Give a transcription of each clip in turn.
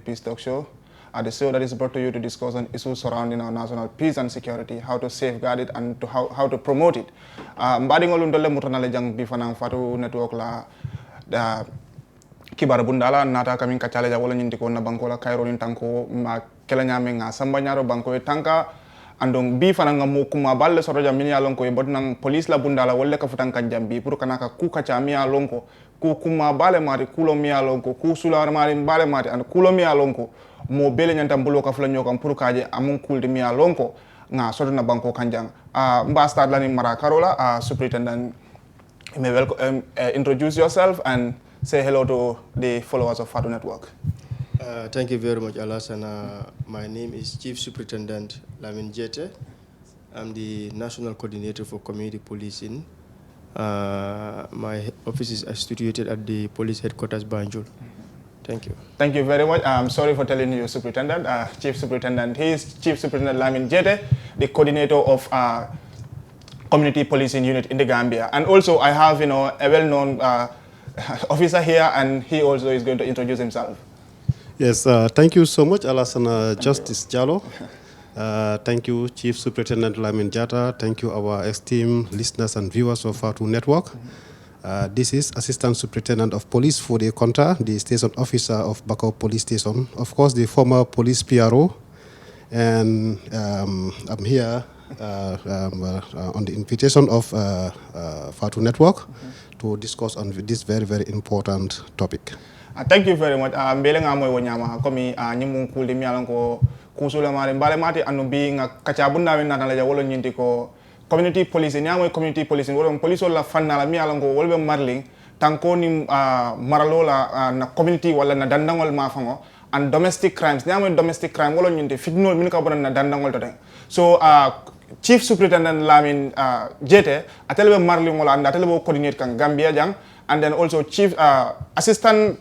Peace Talk Show, the show that is brought to you to discuss on issues surrounding our national peace and security, how to safeguard it and how to promote it. Mbadingol ndolle mutanale jang bifanang fatu network la da kibar bundala nata kamin kachale ja wala nyinti ko na bankola kairo nin tanko ma kala nyame nga samba nyaro banko e tanka andong bi fana nga mo kuma balle soto jam min ya lonko e bodnang police la bundala wala ka futan kan jambi pour kanaka ku kacha mi ya lonko ku kuma bale mari kulo mi ya lonko ku sular mari bale mari and kulo mi ya lonko mo bele nyanta mbulo ka fula nyokam pour kaje amun kulde mi ya lonko nga soto na banko kanjang mba start lani mara karola superintendent you may welcome, introduce yourself and say hello to the followers of FODAY Network. Thank you very much, Alasan. My name is Chief Superintendent LAMIN JAITEH. I'm the National Coordinator for Community Policing. My office is situated at the Police Headquarters, Banjul. Thank you. Thank you very much. I'm sorry for telling you, Superintendent. Chief Superintendent, he is Chief Superintendent LAMIN JAITEH, the coordinator of Community Policing Unit in the Gambia. And also, I have, a well-known officer here, and he also is going to introduce himself. Yes, thank you so much, Alasan Justice Jallo. Thank you, Chief Superintendent LAMIN JAITEH. Thank you, our esteemed listeners and viewers of FODAY Network. This is Assistant Superintendent of Police FODAY CONTA, the station officer of BAKAU Police Station. Of course, the former police PRO. And I'm here on the invitation of FODAY Network to discuss on this very, very important topic. Thank you very much. Mbele nga moy wonyama komi nyimu kulde mi alanko kusula mare mbale mati anu bi nga kachabunda we natala ja wolo nyinti ko community policing nyamo community policing wolo police wala fanna la mi alanko wolbe marling tanko ni maralola na community wala na dandangol mafango and domestic crimes nyamo domestic crime wolo nyinti fitnol min ka bonan na dandangol to den. So Chief Superintendent LAMIN JAITEH atelebe marling wala and atelebe coordinate kan Gambia jang, and then also Chief Assistant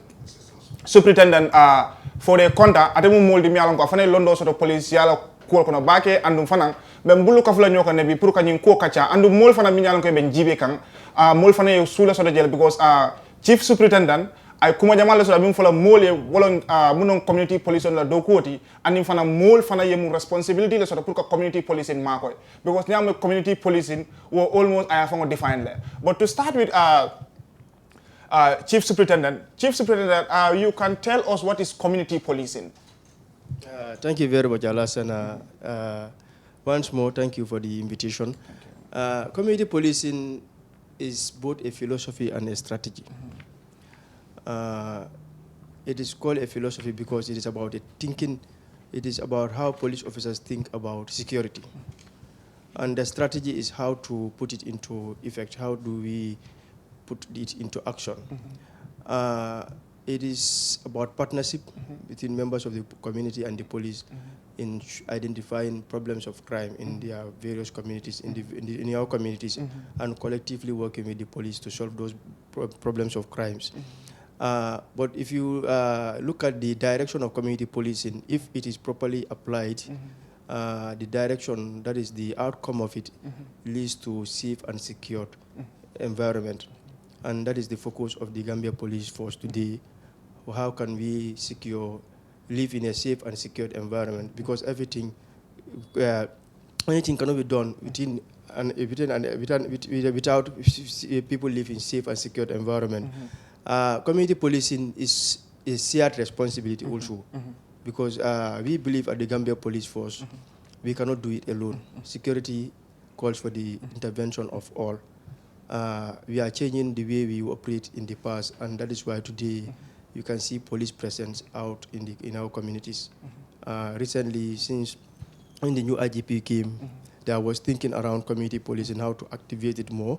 Superintendent FODAY CONTA atemu moldi mi alon ko fane londo soto police yala ko kono bake andum fanan be mbulu ka fula nyoko ne bi pour kanyin ko kacha andum mol fana mi alon ko be jibe kan mol fana yo sula soto jel because Chief Superintendent ay kuma jamal so bi fula mole wolon munon community police on la do koti andim fana mol fana yemu responsibility le soto pour ka community policing makoy because nyam community policing wo almost I have defined there. But to start with Chief Superintendent, you can tell us what is community policing. Thank you very much, Alasan. Once more, thank you for the invitation. Community policing is both a philosophy and a strategy. It is called a philosophy because it is about thinking. It is about how police officers think about security. And the strategy is how to put it into effect. How do we put it into action? It is about partnership between members of the community and the police in identifying problems of crime in their various communities, in our communities, and collectively working with the police to solve those problems of crimes. But if you look at the direction of community policing, if it is properly applied, the direction, that is the outcome of it, leads to safe and secure environment. And that is the focus of the Gambia Police Force today. How can we live in a safe and secure environment? Because anything cannot be done without people live in safe and secure environment. Community policing is a shared responsibility also, because we believe at the Gambia Police Force, we cannot do it alone. Security calls for the intervention of all. We are changing the way we operate in the past, and that is why today you can see police presence out in our communities. Recently, since when the new IGP came, there was thinking around community policing, how to activate it more,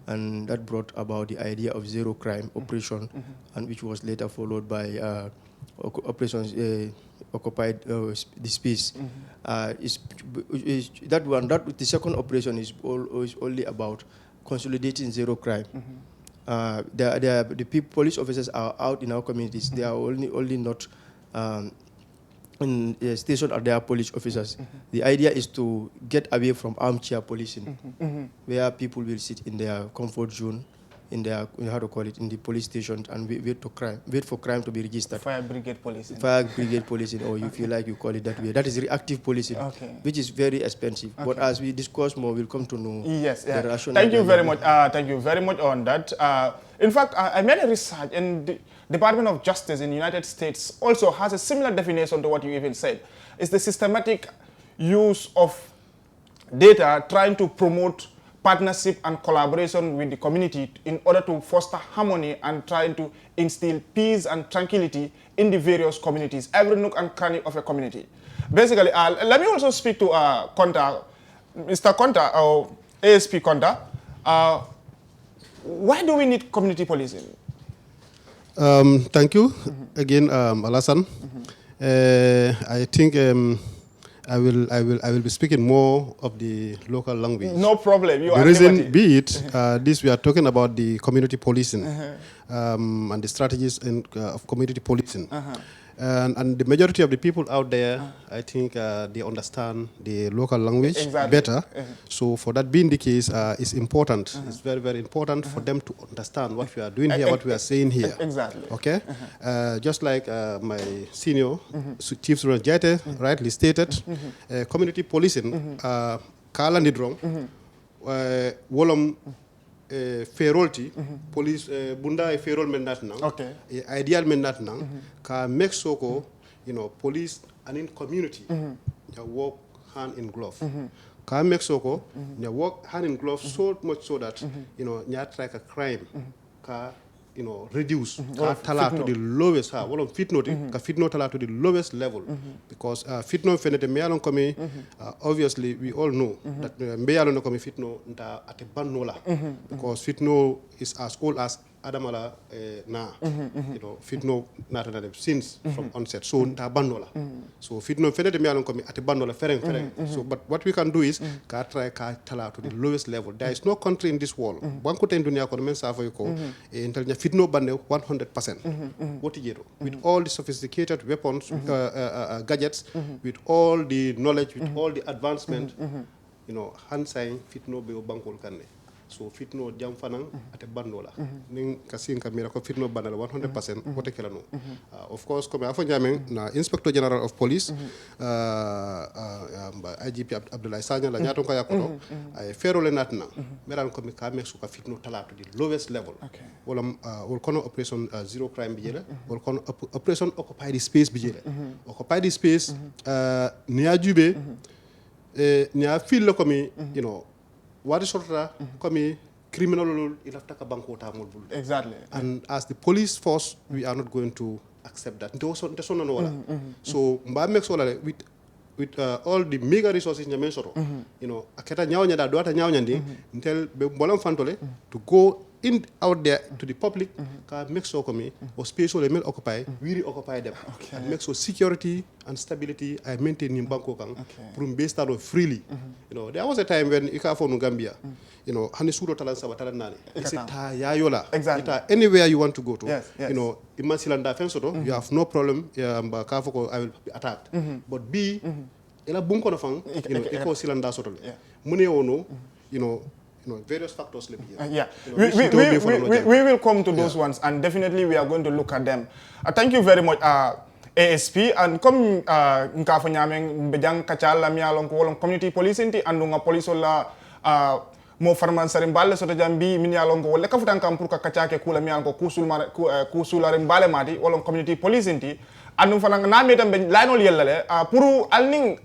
and that brought about the idea of zero crime operation, and which was later followed by operations occupied the space. The second operation is only about consolidating zero crime. The police officers are out in our communities. They are only not stationed at their police officers. The idea is to get away from armchair policing, where people will sit in their comfort zone in their, how to call it, in the police stations and wait for crime to be registered. Fire brigade policing. Fire brigade policing, or you feel like you call it that way. That is reactive policing, which is very expensive. But as we discuss more, we'll come to know the rationale. Thank you very much. Thank you very much on that. In fact, I made a research, and the Department of Justice in the United States also has a similar definition to what you even said. It's the systematic use of data trying to promote partnership and collaboration with the community in order to foster harmony and trying to instill peace and tranquility in the various communities, every nook and cranny of a community. Basically, let me also speak to CONTA, Mr. CONTA, or ASP CONTA. Why do we need community policing? Thank you again, Alassane. I think I will be speaking more of the local language. No problem. The reason be it, we are talking about the community policing and the strategies of community policing. And the majority of the people out there, I think they understand the local language better. So for that being the case, it's important. It's very, very important for them to understand what we are doing here, what we are saying here. Exactly. Okay? Just like my senior, Chief Superintendent JAITEH, rightly stated, community policing, Kala Nidrong, Wolom Ferolti, police bunda ferol men natna, ideal men natna, ka make soko, police and in community, they work hand in glove. Ka make soko, they work hand in glove so much so that, they track a crime, ka reduce tala to the lowest fitno tala to the lowest level because fitno fenete meyalon komi obviously we all know that meyalon komi fitno nta ate bannola because fitno is as old as Adamala fitno nata since from onset so nta bannola so fitno fenete meyalon komi ate bannola fereng so but what we can do is ka try ka tala to the lowest level. There is no country in this world banko ten dunia ko men sa ko fitno bande 100%. What with all the sophisticated weapons, gadgets, with all the knowledge, with all the advancement, hand sign fitno be bankol kanne. So fitno jam fanang ate bandola. Ning kasin kamera ko fitno bandala 100%. What kelano. Of course, comme afo jamen na Inspector General of Police, IGP Abdoulaye Sagna la nyaton ko yakoto ay ferole natna. Meran ko mi ka mek suka fitno tala to the lowest level. Wala wol kono operation zero crime bijele, wol kono operation occupy the space bijele. Occupy the space niya jube niya feel ko mi what is sort of criminal exactly. And as the police force, we are not going to accept that. So with all the mega resources in the aketa nyawnya da doata nyawnya until bolam fantole to go in out there to the public ka make sure or space or email occupy we occupy them and make sure security and stability I maintain in Bangkok from based out of freely. There was a time when ika for Gambia hani sudo talan saba talan nani isita yayola anywhere you want to go to imasilanda fensoto you have no problem ka for I will be attacked but B ela bunko na fang iko silanda sotole mune ono various factors. We will come to those ones, and definitely we are going to look at them. Thank you very much, ASP. And come, nka fanyameng bejang kachala mialong ko community policing ti andunga polisola mo farman sarimballe soto jambi minialong ko le kafutan kampur ka kacake kula mialong ko kusula rimbale mati wolong community policing ti andung fanang nami tambe lainol yellale puru alning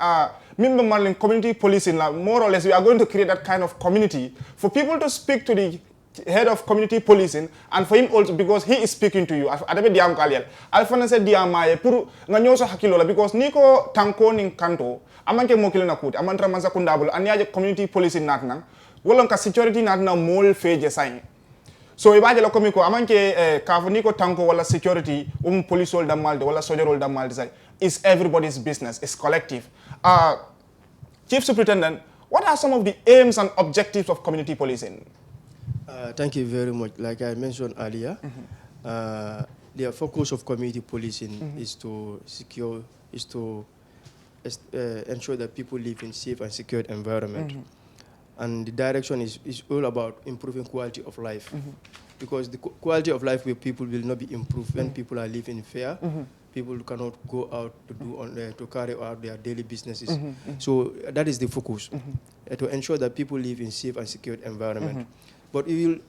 Mimba Marlin community policing, more or less, we are going to create that kind of community for people to speak to the head of community policing and for him also because he is speaking to you. Adabe diam kaliel. Alfana said diamaye puru nganyoso hakilola because niko tanko ning kanto amanke mokile na kuti amantra manza kundabul aniaje community policing natnang wolonka security natna mol feje sign. So ibaje la komiko amanke kafu niko tanko wala security polisol da malde wala sojarol da malde is everybody's business. It's collective. Chief Superintendent, what are some of the aims and objectives of community policing? Thank you very much. Like I mentioned earlier, the focus of community policing is to ensure that people live in safe and secure environment. And the direction is all about improving quality of life. because the quality of life where people will not be improved when people are living fair. People cannot go out to to carry out their daily businesses. So that is the focus, to ensure that people live in safe and secure environment. But we will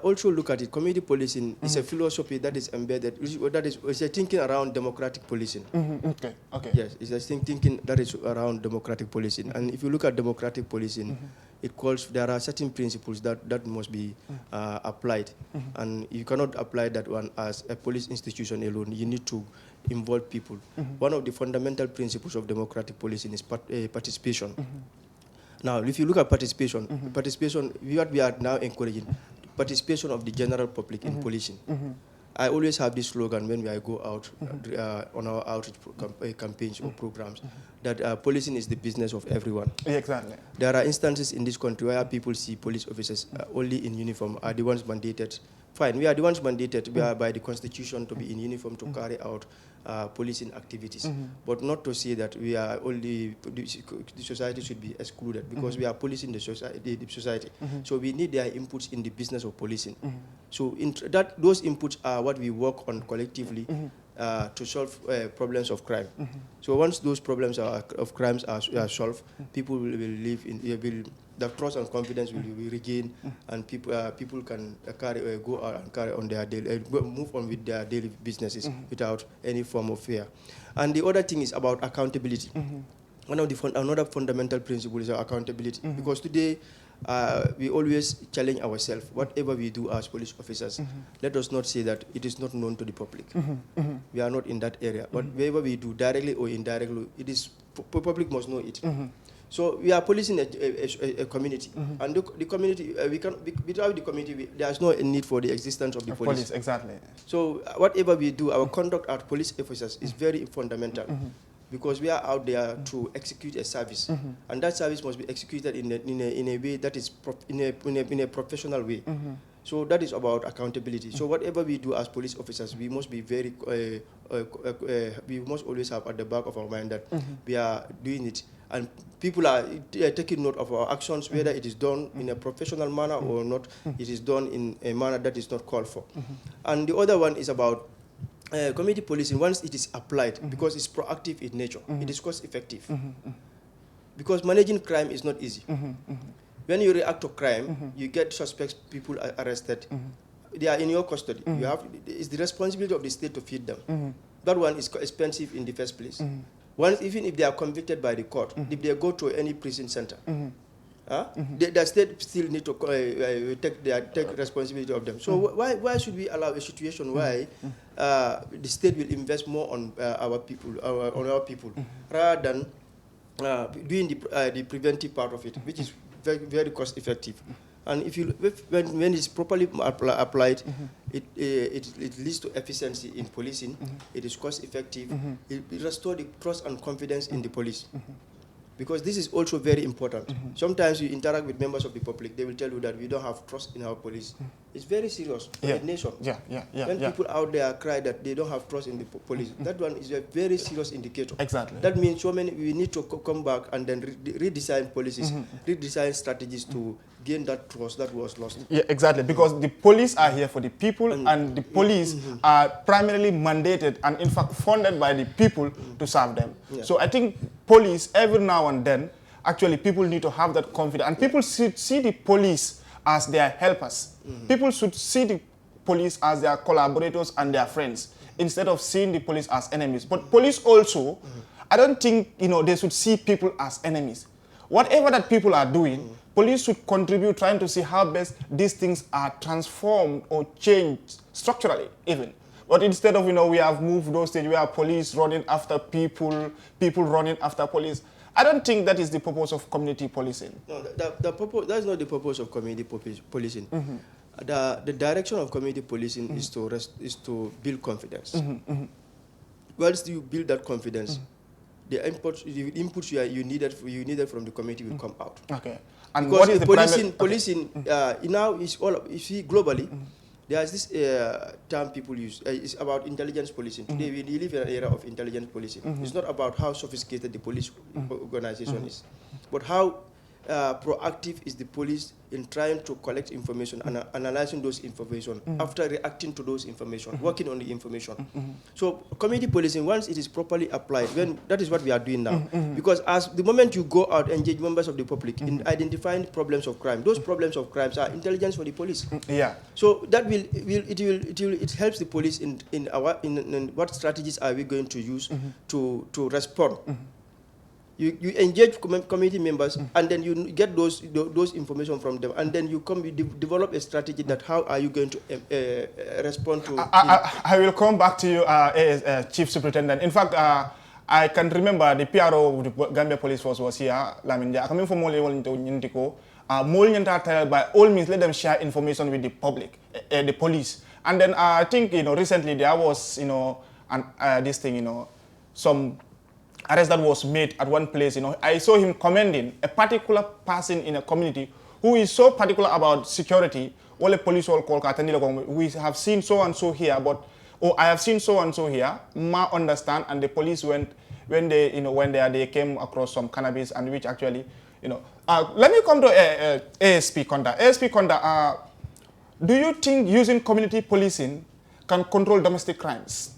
also look at it. Community policing is a philosophy that is embedded. It's a thinking around democratic policing. Okay. Okay. Yes, it's a thinking that is around democratic policing. And if you look at democratic policing, it calls, there are certain principles that must be applied. And you cannot apply that one as a police institution alone. You need to involve people. One of the fundamental principles of democratic policing is participation. Now, if you look at participation, what we are now encouraging, participation of the general public in policing. I always have this slogan when I go out on our outreach campaigns or programs, that policing is the business of everyone. Exactly. There are instances in this country where people see police officers only in uniform, are the ones mandated. Fine, we are the ones mandated by the Constitution to be in uniform to carry out policing activities, but not to say that we are only, the society should be excluded, because we are policing the society. So we need their inputs in the business of policing. So those inputs are what we work on collectively to solve problems of crime. So once those problems of crimes are solved, people will live in, the trust and confidence will be regained, and people can go out and carry on their daily, move on with their daily businesses without any form of fear. And the other thing is about accountability. Another fundamental principle is accountability, because today we always challenge ourselves. Whatever we do as police officers, let us not say that it is not known to the public. We are not in that area. But wherever we do, directly or indirectly, it is public must know it. So we are policing a community, and the community, without the community, there is no need for the existence of the police. Exactly. So whatever we do, our conduct as police officers is very fundamental. Because we are out there to execute a service, and that service must be executed in a way that is in a professional way. So that is about accountability. So whatever we do as police officers, we must be very, we must always have at the back of our mind that we are doing it, and people are taking note of our actions, whether it is done in a professional manner or not. It is done in a manner that is not called for. And the other one is about community policing. Once it is applied, because it's proactive in nature, it is cost effective. Because managing crime is not easy. When you react to crime, you get suspects, people are arrested. They are in your custody. It's the responsibility of the state to feed them. That one is expensive in the first place. Once, even if they are convicted by the court, if they go to any prison center, the state still need to take responsibility of them. So why should we allow a situation where the state will invest more on our people, rather than doing the preventive part of it, which is very, very cost effective. And when it's properly applied, it leads to efficiency in policing. It is cost effective. It restores the trust and confidence in the police. Because this is also very important. Sometimes you interact with members of the public, they will tell you that we don't have trust in our police. It's very serious for the nation. When people out there cry that they don't have trust in the police, that one is a very serious indicator. Exactly. That means we need to come back and then redesign policies, redesign strategies to gain that trust that was lost. Yeah, exactly. Because the police are here for the people, and the police are primarily mandated and in fact funded by the people to serve them. So I think police, every now and then, actually people need to have that confidence, and people should see the police as their helpers. People should see the police as their collaborators and their friends, instead of seeing the police as enemies. But police also, I don't think they should see people as enemies. Whatever that people are doing, police should contribute, trying to see how best these things are transformed or changed structurally even. But instead of, we have moved those stages where police running after people, people running after police. I don't think that is the purpose of community policing. No, that's not the purpose of community policing. The direction of community policing is to build confidence. Once you build that confidence, the inputs you needed from the community will come out. Okay. And because what is the policing now is all, you see, globally, there's this term people use. It's about intelligence policing. Today we live in an era of intelligence policing. It's not about how sophisticated the police organization is, but how proactive is the police in trying to collect information and analyzing those information after reacting to those information, working on the information. So community policing, once it is properly applied, that is what we are doing now. Because as the moment you go out and engage members of the public in identifying problems of crime, those problems of crimes are intelligence for the police. Yeah. So that it helps the police in what strategies are we going to use to respond. You engage community members, and then you get those information from them, and then you develop a strategy that how are you going to respond to. I will come back to you, Chief Superintendent. In fact, I can remember the PRO of the Gambia Police Force was here, LAMIN. Coming from by all means, let them share information with the public, the police. And then I think, recently there was, this thing, some arrest that was made at one place. I saw him commending a particular person in a community who is so particular about security. All the police will call, we have seen so and so here, but I have seen so and so here. Ma understand, and the police went when they came across some cannabis, and which actually, let me come to ASP CONTA. ASP CONTA, do you think using community policing can control domestic crimes?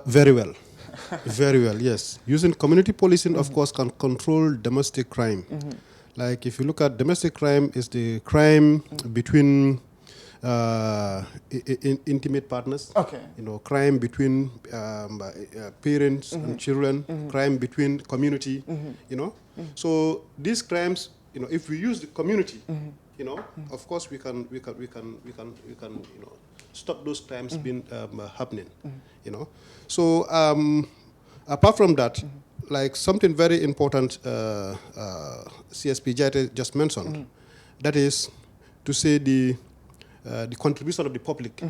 Very well. Very well, yes. Using community policing, of course, can control domestic crime. Like if you look at domestic crime, is the crime between intimate partners. Okay. Crime between parents and children. Crime between community. So these crimes, if we use the community, of course we can stop those crimes being happening. So apart from that, like something very important CSP JAITEH just mentioned, that is to say the contribution of the public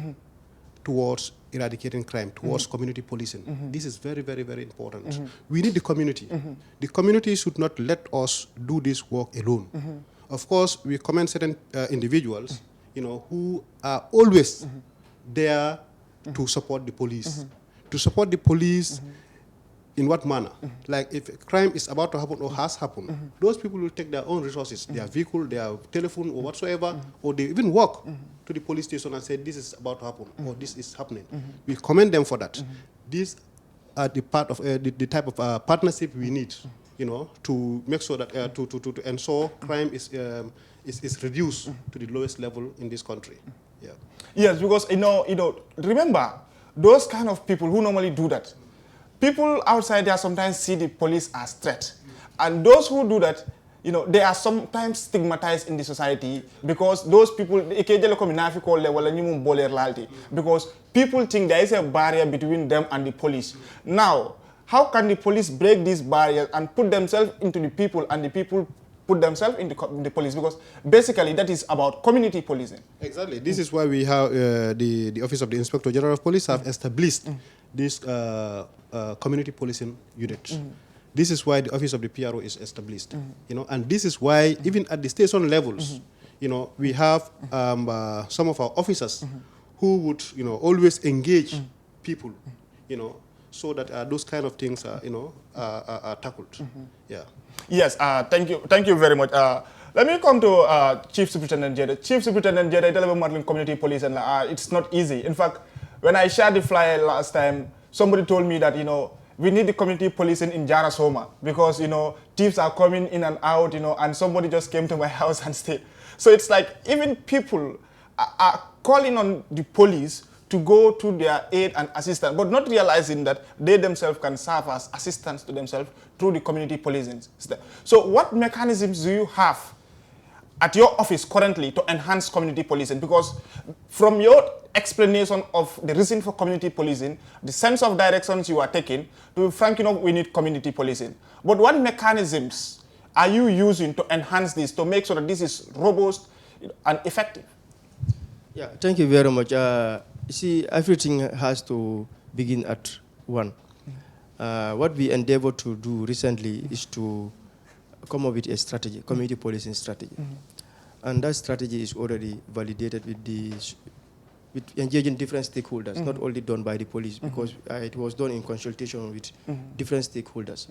towards eradicating crime, towards community policing. This is very, very, very important. We need the community. The community should not let us do this work alone. Of course, we commend certain individuals, who are always there to support the police. To support the police in what manner? Like if a crime is about to happen or has happened, those people will take their own resources, their vehicle, their telephone or whatsoever, or they even walk to the police station and say this is about to happen or this is happening. We commend them for that. These are the part of the type of partnership we need, to make sure that to ensure crime is reduced to the lowest level in this country. Yeah. Yes, because remember those kind of people who normally do that. People outside there sometimes see the police as threat, and those who do that, they are sometimes stigmatized in the society because those people, because people think there is a barrier between them and the police. Now, how can the police break this barrier and put themselves into the people, and the people put themselves in the police? Because basically that is about community policing. Exactly. This is why we have the Office of the Inspector General of Police have established this community policing unit. This is why the Office of the PRO is established. And this is why even at the station levels, we have some of our officers who would always engage people, so that those kind of things are tackled. Yeah. Yes, thank you very much. Let me come to Chief Superintendent JAITEH. Chief Superintendent JAITEH, community police, and it's not easy. In fact, when I shared the flyer last time, somebody told me that we need the community policing in Jarasoma because thieves are coming in and out, and somebody just came to my house and stayed. So it's like even people are calling on the police to go to their aid and assistance, but not realizing that they themselves can serve as assistants to themselves through the community policing. So what mechanisms do you have at your office currently to enhance community policing? Because from your explanation of the reason for community policing, the sense of directions you are taking, to be frank enough, we need community policing. But what mechanisms are you using to enhance this, to make sure that this is robust and effective? Yeah, thank you very much. See, everything has to begin at one. What we endeavored to do recently is to come up with a strategy, community policing strategy. And that strategy is already validated with engaging different stakeholders, not only done by the police, because it was done in consultation with different stakeholders.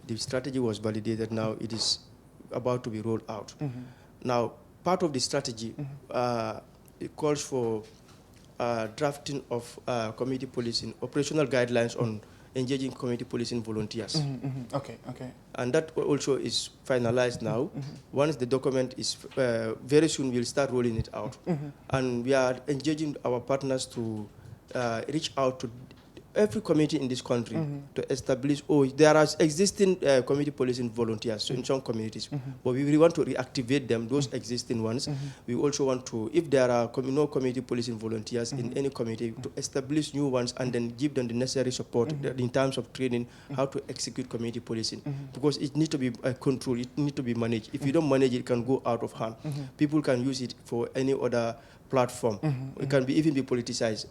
The strategy was validated. Now it is about to be rolled out. Now, part of the strategy, it calls for drafting of community policing, operational guidelines on engaging community policing volunteers. Okay. And that also is finalized now. Once the document is, very soon we'll start rolling it out. And we are engaging our partners to reach out to every community in this country to establish, there are existing community policing volunteers in some communities, but we really want to reactivate them, those existing ones. We also want to, if there are no community policing volunteers in any community, to establish new ones and then give them the necessary support in terms of training, how to execute community policing. Because it needs to be controlled, it needs to be managed. If you don't manage it, it can go out of hand. People can use it for any other platform. It can even be politicized.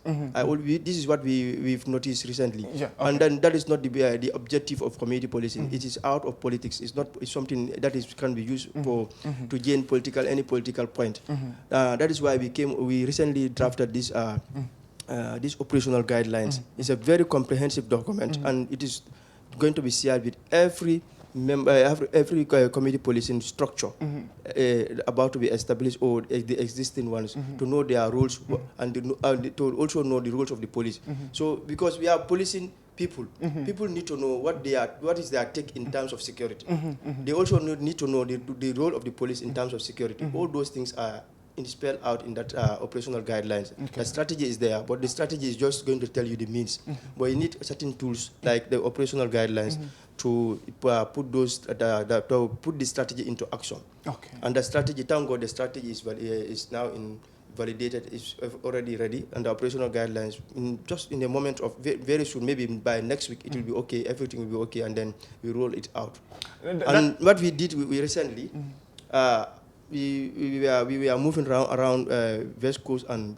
This is what we've noticed recently. And then that is not the objective of community policing. It is out of politics. It's not. It's something that can be used for to gain any political point. That is why we recently drafted this these operational guidelines. It's a very comprehensive document, and it is going to be shared with every community policing structure about to be established, or the existing ones, to know their roles and to also know the roles of the police. So because we are policing people, people need to know what is their take in terms of security. They also need to know the role of the police in terms of security. All those things are spelled out in that operational guidelines. The strategy is there, but the strategy is just going to tell you the means. But you need certain tools like the operational guidelines to put the strategy into action. And the strategy, thank God, the strategy is now validated, is already ready, and the operational guidelines just in a moment of very soon, maybe by next week, it will be okay. Everything will be okay, and then we roll it out. And what we did, we recently. We were moving around West Coast and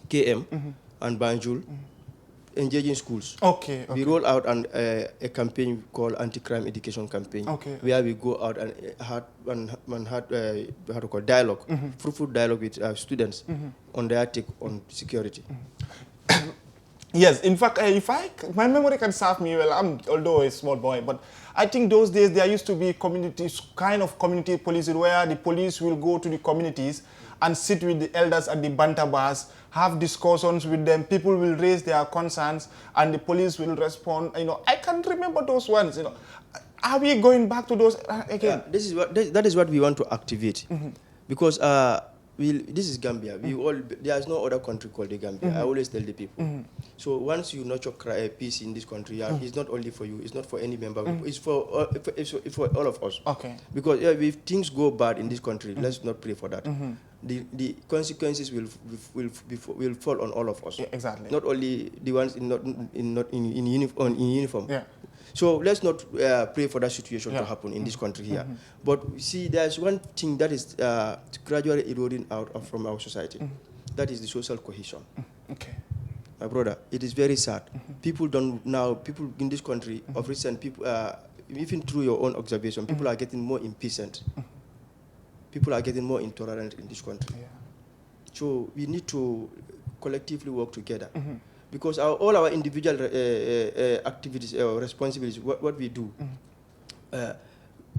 KM and Banjul, engaging schools. We roll out a campaign called Anti-Crime Education Campaign, where we go out and had dialogue, fruitful dialogue with students on their take on security. Yes, in fact, my memory can serve me well, although a small boy, but I think those days there used to be community policing, where the police will go to the communities and sit with the elders at the banter bars, have discussions with them. People will raise their concerns, and the police will respond. I can remember those ones. Are we going back to those again? Yeah, that is what we want to activate, because this is Gambia. There is no other country called the Gambia. I always tell the people. So once you nurture peace in this country, it's not only for you. It's not for any member. It's for all of us. Because if things go bad in this country, let's not pray for that. The consequences will fall on all of us. Exactly. Not only the ones in uniform. So let's not pray for that situation to happen in this country here. But see, there's one thing that is gradually eroding out from our society. That is the social cohesion. My brother, it is very sad. People in this country of recent, even through your own observation, people are getting more impatient. People are getting more intolerant in this country. So we need to collectively work together. Because all our individual activities or responsibilities, what we do,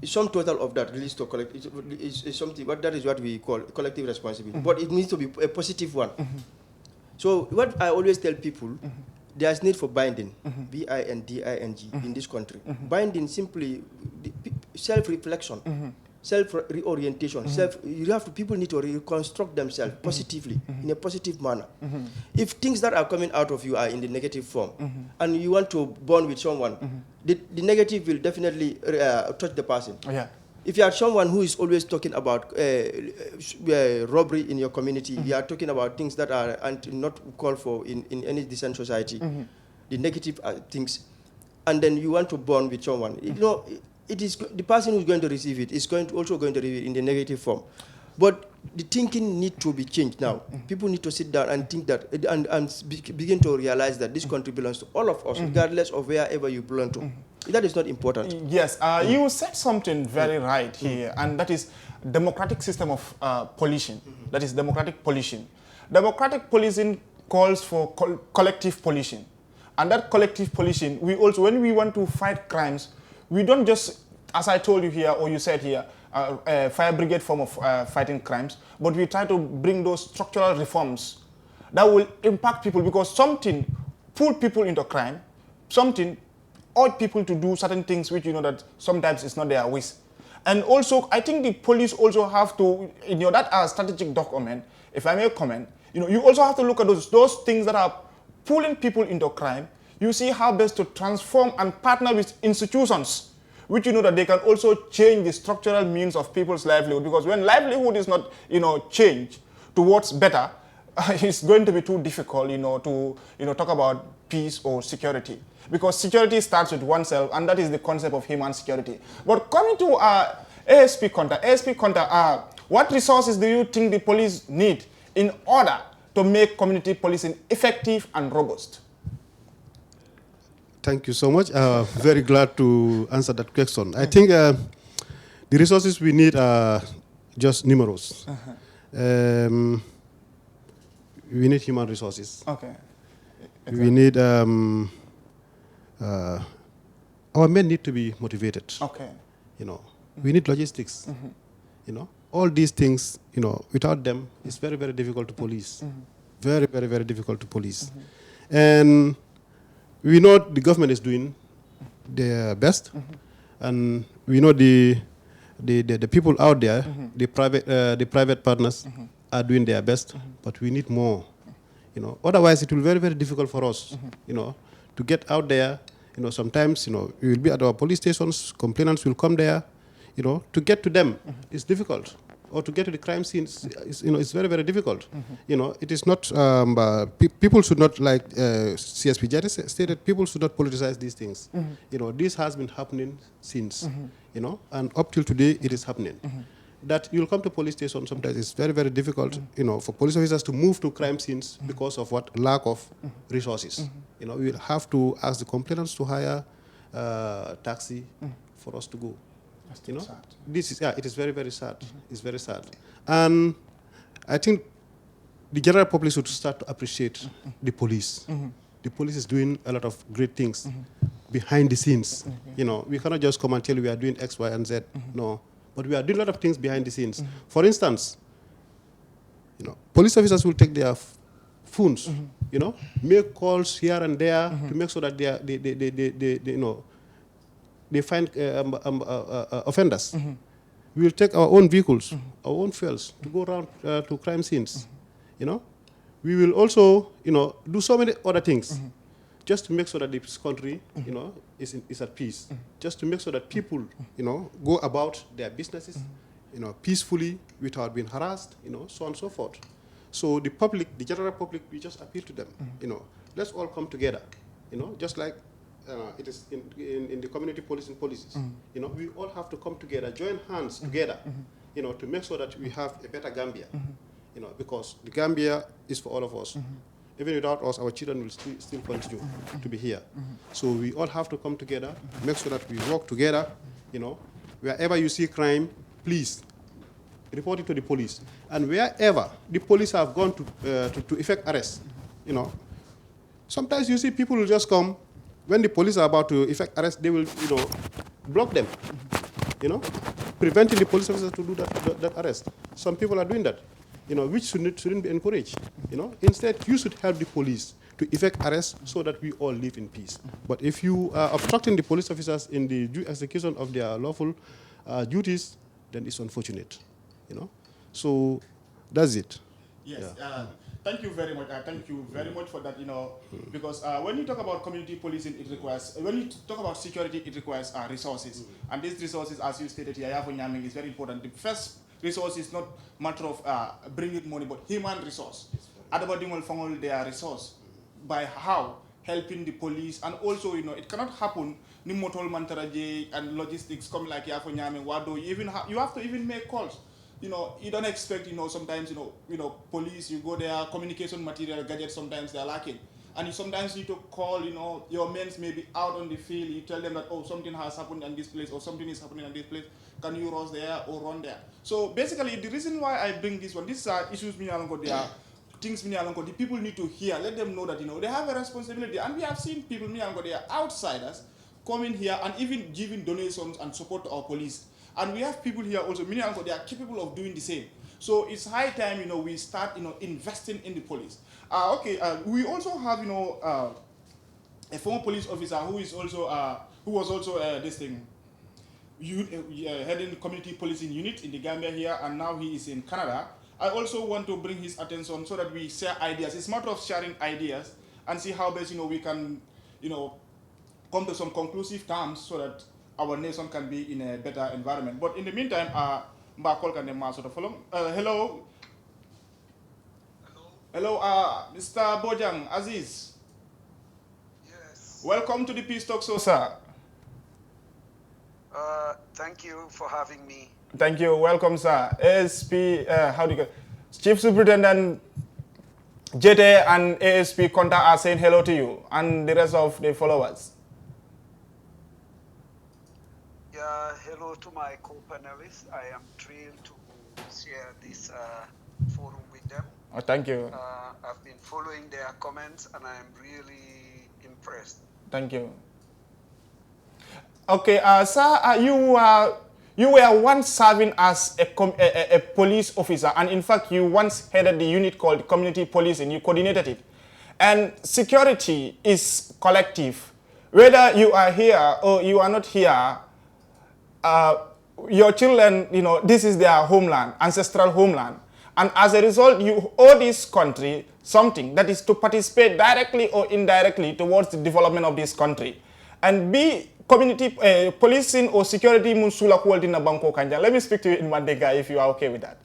some total of that released to collective is something. But that is what we call collective responsibility. But it needs to be a positive one. So what I always tell people, there's need for binding, B-I-N-D-I-N-G, in this country. Binding simply self-reflection. Self-reorientation, people need to reconstruct themselves positively, in a positive manner. If things that are coming out of you are in the negative form, and you want to bond with someone, the negative will definitely touch the person. If you are someone who is always talking about robbery in your community, you are talking about things that are not called for in any decent society, the negative things, and then you want to bond with someone, it is the person who's going to receive it is also going to receive it in the negative form. But the thinking needs to be changed now. People need to sit down and think that, and begin to realize that this country belongs to all of us, regardless of wherever you belong to. That is not important. Yes, you said something very right here, and that is democratic system of policing. That is democratic policing. Democratic policing calls for collective policing. And that collective policing, when we want to fight crimes, we don't just as I told you here, or you said here, fire brigade form of fighting crimes, but we try to bring those structural reforms that will impact people, because something pull people into crime, something urge people to do certain things which you know that sometimes it's not their wish. And also, I think the police also have to, that strategic document, if I may comment, you also have to look at those things that are pulling people into crime. You see how best to transform and partner with institutions, which that they can also change the structural means of people's livelihood. Because when livelihood is not, changed towards better, it's going to be too difficult, to, talk about peace or security. Because security starts with oneself, and that is the concept of human security. But coming to ASP CONTA, what resources do you think the police need in order to make community policing effective and robust? Thank you so much. Very glad to answer that question. I think the resources we need are just numerous. We need human resources. Okay. Exactly. We need our men need to be motivated. Okay. We need logistics. All these things. Without them, it's very, very difficult to police. Very, very, very difficult to police. And we know the government is doing their best, and we know the people out there, the private partners, are doing their best, but we need more. Otherwise it will be very, very difficult for us, to get out there. Sometimes, we will be at our police stations, complainants will come there, to get to them is difficult. Or to get to the crime scenes, it's very, very difficult. It is not, people should not, like CSP JAITEH stated, people should not politicize these things. This has been happening since, and up till today it is happening. That you'll come to police station, sometimes it's very, very difficult, for police officers to move to crime scenes because of what? Lack of resources. We'll have to ask the complainants to hire taxi for us to go. Sad. This is, it is very, very sad. It's very sad. And I think the general public should start to appreciate the police. The police is doing a lot of great things behind the scenes. We cannot just come and tell you we are doing X, Y, and Z. No. But we are doing a lot of things behind the scenes. For instance, police officers will take their phones, make calls here and there to make sure that they find offenders. We will take our own vehicles, our own fuels to go around to crime scenes. We will also, do so many other things just to make sure that this country, is at peace. Just to make sure that people, go about their businesses, peacefully without being harassed, so on and so forth. So the public, the general public, we just appeal to them. Let's all come together. Just like it is in the community policing policies. We all have to come together, join hands together, to make sure that we have a better Gambia. Because the Gambia is for all of us. Even without us, our children will still continue to be here. So we all have to come together, make sure that we work together. Wherever you see crime, please report it to the police. And wherever the police have gone to effect arrest, sometimes you see people will just come. When the police are about to effect arrest, they will, block them, preventing the police officers to do that arrest. Some people are doing that, which shouldn't be encouraged. Instead, you should help the police to effect arrest so that we all live in peace. But if you are obstructing the police officers in the due execution of their lawful duties, then it's unfortunate. So that's it. Yes. Yeah. Thank you very much. Thank you very much for that. Because when you talk about community policing, it requires. When you talk about security, it requires resources. And these resources, as you stated here, is very important. The first resource is not matter of bringing money, but human resource. Everybody will find their resource by how helping the police, and also it cannot happen. Nimotol mantaraje and logistics come like wado. You have to even make calls. You don't expect, sometimes, police, you go there, communication material, gadgets, sometimes they're lacking. And you sometimes need to call, your men may be out on the field, you tell them that, oh, something has happened in this place, or something is happening in this place, can you rush there or run there? So basically, the reason why I bring this one, these are issues, things, the people need to hear, let them know that, they have a responsibility. And we have seen people, they are outsiders, coming here and even giving donations and support to our police. And we have people here also, many they are capable of doing the same. So it's high time, we start, investing in the police. We also have, a former police officer who is also, who was also heading the community policing unit in the Gambia here, and now he is in Canada. I also want to bring his attention so that we share ideas. It's a matter of sharing ideas and see how best, we can, come to some conclusive terms so that our nation can be in a better environment. But in the meantime, hello. Hello, Mr. Bojang Aziz. Yes. Welcome to the Peace Talk, sir. Thank you for having me. Thank you. Welcome, sir. ASP, Chief Superintendent JAITEH and ASP CONTA are saying hello to you and the rest of the followers. Yeah, hello to my co-panelists. I am thrilled to share this forum with them. Oh, thank you. I've been following their comments and I am really impressed. Thank you. Okay, sir, you were once serving as a police officer, and in fact, you once headed the unit called community policing. You coordinated it. And security is collective. Whether you are here or you are not here, your children, this is their homeland, ancestral homeland. And as a result, you owe this country something, that is to participate directly or indirectly towards the development of this country. And be community policing or security munsula quality na banko kanja. Let me speak to you in Mandega if you are okay with that.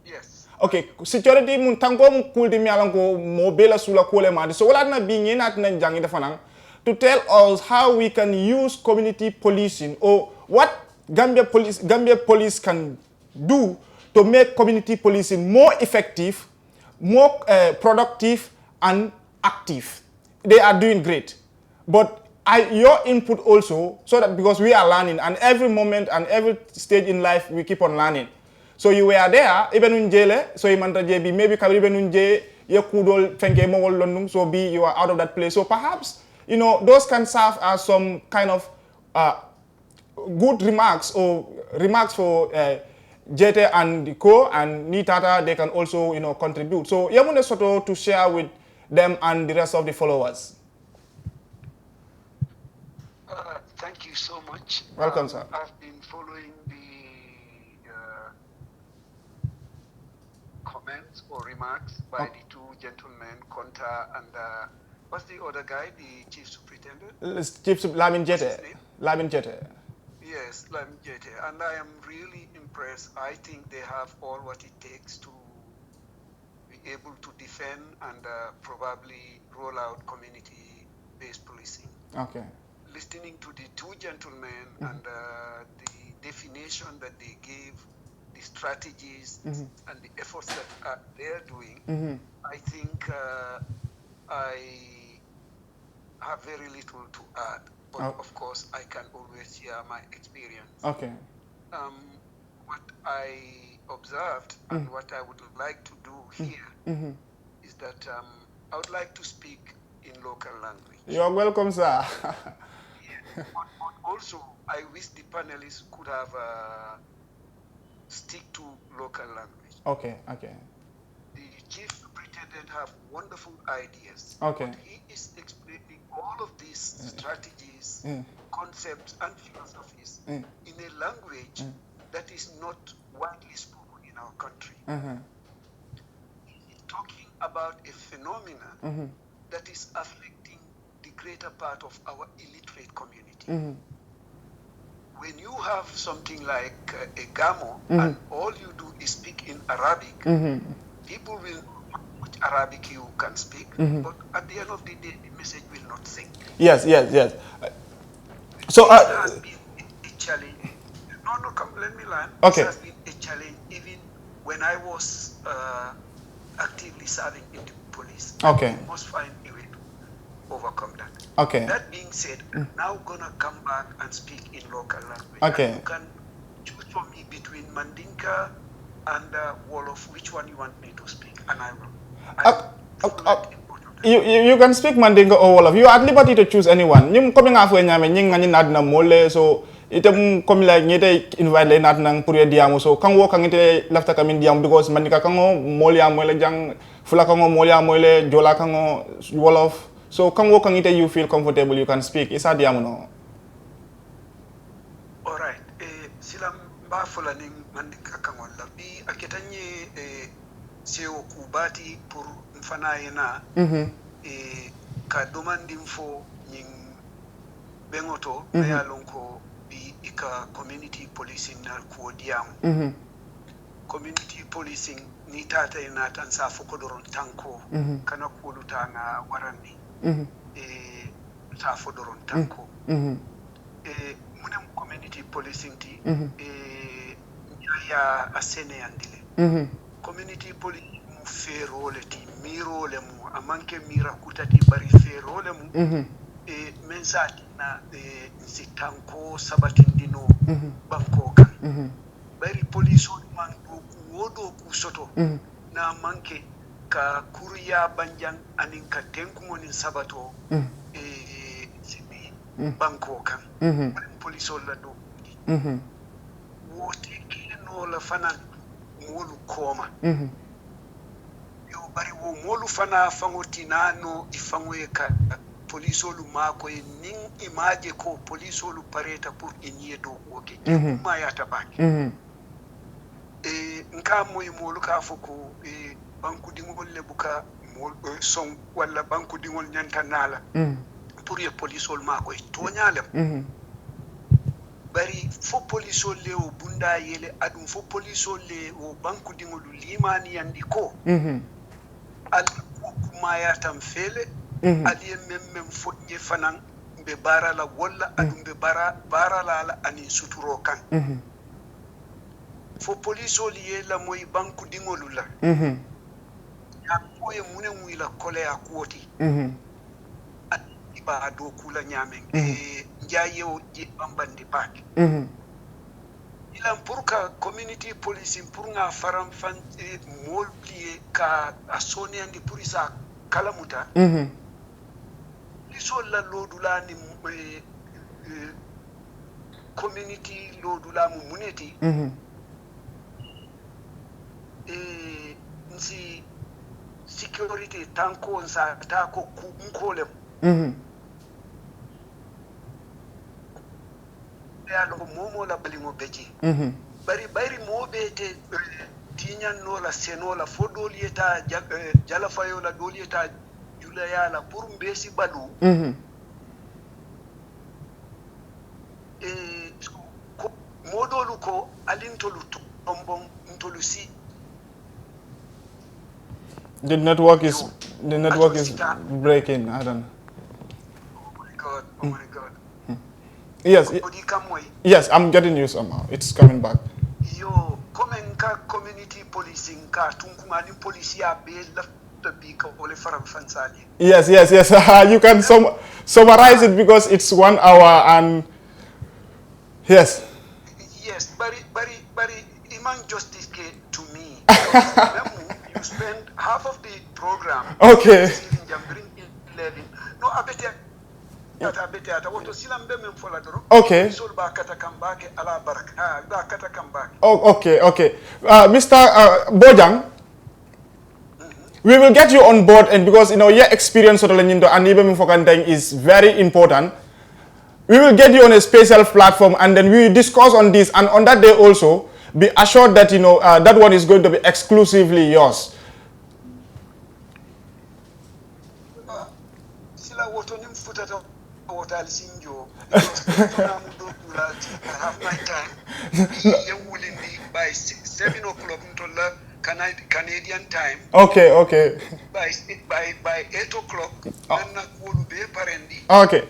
Yes. Okay, security mun tango mun kuldi mi alango mobile sula kole madi. So wala na bingi na jangi defanang to tell us how we can use community policing or what Gambia police can do to make community policing more effective, more productive and active. They are doing great. But your input also, so that because we are learning and every moment and every stage in life we keep on learning. So you were there, even in jail, so you manta JB, maybe even in jail, you could fenke mongol London, so you are out of that place. So perhaps, those can serve as some kind of good remarks or remarks for JAITEH and the co and Nitata, they can also, contribute. So you want to share with them and the rest of the followers. Thank you so much. Welcome, sir. I've been following the comments or remarks by the two gentlemen, CONTA and what's the other guy, the Chief Superintendent? Chief LAMIN JAITEH. LAMIN JAITEH. Yes, LAMIN JAITEH. And I am really impressed. I think they have all what it takes to be able to defend and probably roll out community-based policing. Okay. Listening to the two gentlemen and the definition that they gave, the strategies and the efforts that they're doing, I think I have very little to add. But of course, I can always share my experience. Okay. What I observed and what I would like to do here is that I would like to speak in local language. You're welcome, sir. But also, I wish the panelists could have stick to local language. Okay, okay. The Chief Superintendent have wonderful ideas. Okay. But he is explaining all of these strategies, concepts, and philosophies in a language that is not widely spoken in our country. He is talking about a phenomenon that is affecting the greater part of our illiterate community. When you have something like a gamo and all you do is speak in Arabic, people will know how much Arabic you can speak, but at the end of the day, the message will not sink. Yes. So it has been a challenge. No, come, let me learn. Okay. It has been a challenge even when I was actively serving in the police. Okay. You must find a way to overcome that. Okay. That being said, I'm now gonna come back and speak in local language. Okay. And you can choose for me between Mandinka and Wolof, which one you want me to speak, and I will. I feel like important You can speak Mandinka or Wolof. You are at liberty to choose anyone. You coming after nyame nying ngani nadna mole so item come like nyete invite le nadna pour diamu so kan wo kan ite lafta kamin diamu because Mandinka kango mole amole jang fula kango mole amole jola kango Wolof so kan wo kan ite you feel comfortable you can speak isa diamu no. All right. Silam ba fula ning Mandinka kango labi aketanye seo kubati pour mfana yena ka demanding for nying bengoto ya lonko bi ika community policing na kuodiam community policing ni tata ina tansa fokodoron tanko kana kuluta na warandi ta fodoron tanko munem community policing ti ya asene andile community policing mu ferole ti mirole mu amanke mira kutati bari ferole mu mensati na nsitanko sabatindino banko kan bari police man do wodo ku soto na manke ka kuriya banjang anin ka tenku ngonin sabato sibi banko kan police la do wote kino la fanan molu koma yo bari wo molu fana fangotina no ifangwe ka polisolu mako nin imaje ko polisolu pareta pour inye do woke ma ya tabaki nka moy molu ka foko banku dingol le buka mol son wala banku dingol nyantanala pour ye polisolu mako to nyalem bari fo polisol le o bunda yele adum fo polisol le o banku dingolu limani yandi ko al kuma ya tamfele ali mem fo nye fanan be barala walla adum be barala la ani suturo kan fo polisol ye la moy banku dingolu la ya ko ye munen wila kole akwoti ba do kula nyamen njaye o je bambandi pak ilan pour ka community policing pour nga faram fan molplie ka asone andi pour isa kalamuta liso la lodula ni community lodula mu muneti nsi security tanko nsa tako kunkolem ya lo momo la balingo beji bari mo bete tinyan no la seno la fodolieta jala fayo la dolieta jula ya la pour mbesi balu ko modolu ko alintolu tombon ntolusi the network is breaking. I don't know. Oh my God. Yes, I'm getting you somehow. It's coming back. Yo, komenka community policing ka tungkumani policia be lafta bika ole faram fansali. Yes. You can summarize it because it's 1 hour and yes. Yes, bari iman justice ke to me. You spend half of the program. Okay. No, abete okay. Okay. Mr. Bojang, we will get you on board, and because your experience and even is very important. We will get you on a special platform, and then we will discuss on this. And on that day also, be assured that that one is going to be exclusively yours. I have my time. You will be by 7 o'clock Canadian time. Okay. By 8 o'clock, okay.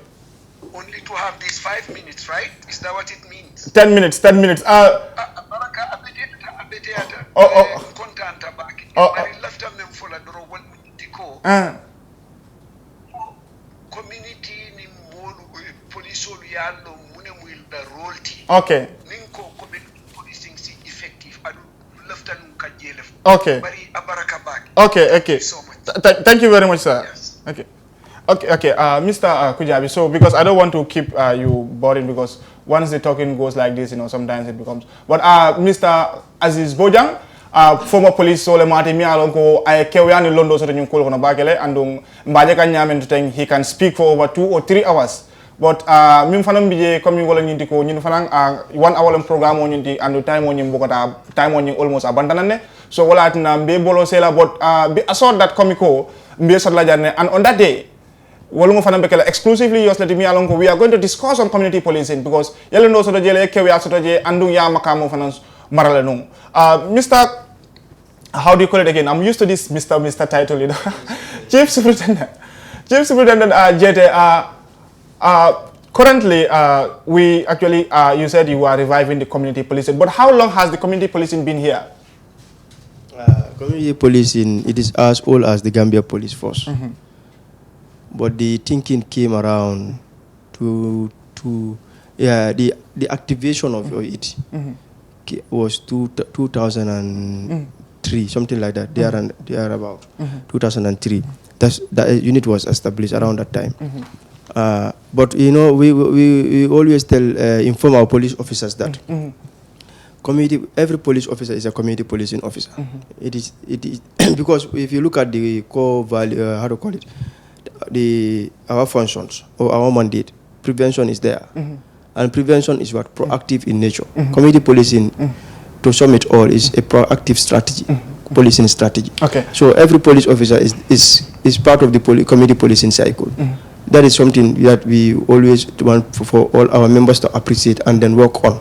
Only to have these 5 minutes, right? Is that what it means? 10 minutes. Community ni molu police yallo mune muil da rolti. Okay. Ninko community policing si effective adu laftan ka jelef. Okay. Bari abaraka bak. Okay. Thank you so much. Thank you very much, sir. Yes. Okay, Mr. Kujabi, so because I don't want to keep you boring, because once the talking goes like this, sometimes it becomes. But Mr. Aziz Bojang, former police sole mati mi alon ko ay kewyani londo so ñu ko kono bakele andung mbaje kan nyamen to he can speak for over 2 or 3 hours. But mim fanam bije comme wala ñinti ko ñun fanan 1 hour program o ñinti and time o ñim bokota time o ñim almost abandonane. So wala tina mbe bolo sela, but be assured that komiko mbe sodla jarne, and on that day exclusively we are going to discuss on community policing, because yellow so jele kewe asoto je andu ya makamo finance marale no. Mr. How do you call it again? I'm used to this Mr. title, Chief Superintendent. Chief Superintendent JAITEH, currently we actually you said you are reviving the community policing, but how long has the community policing been here? Community policing, it is as old as the Gambia Police Force. But the thinking came around to the activation of it was 2003, something like that. They are about 2003. That unit was established around that time. But we always inform our police officers that every police officer is a community policing officer. It is because if you look at the core value, how to call it, our functions or our mandate, prevention is there, and prevention is what proactive in nature. Community policing, to sum it all, is a proactive strategy, policing strategy. Okay. So every police officer is part of the community policing cycle. That is something that we always want for all our members to appreciate and then work on.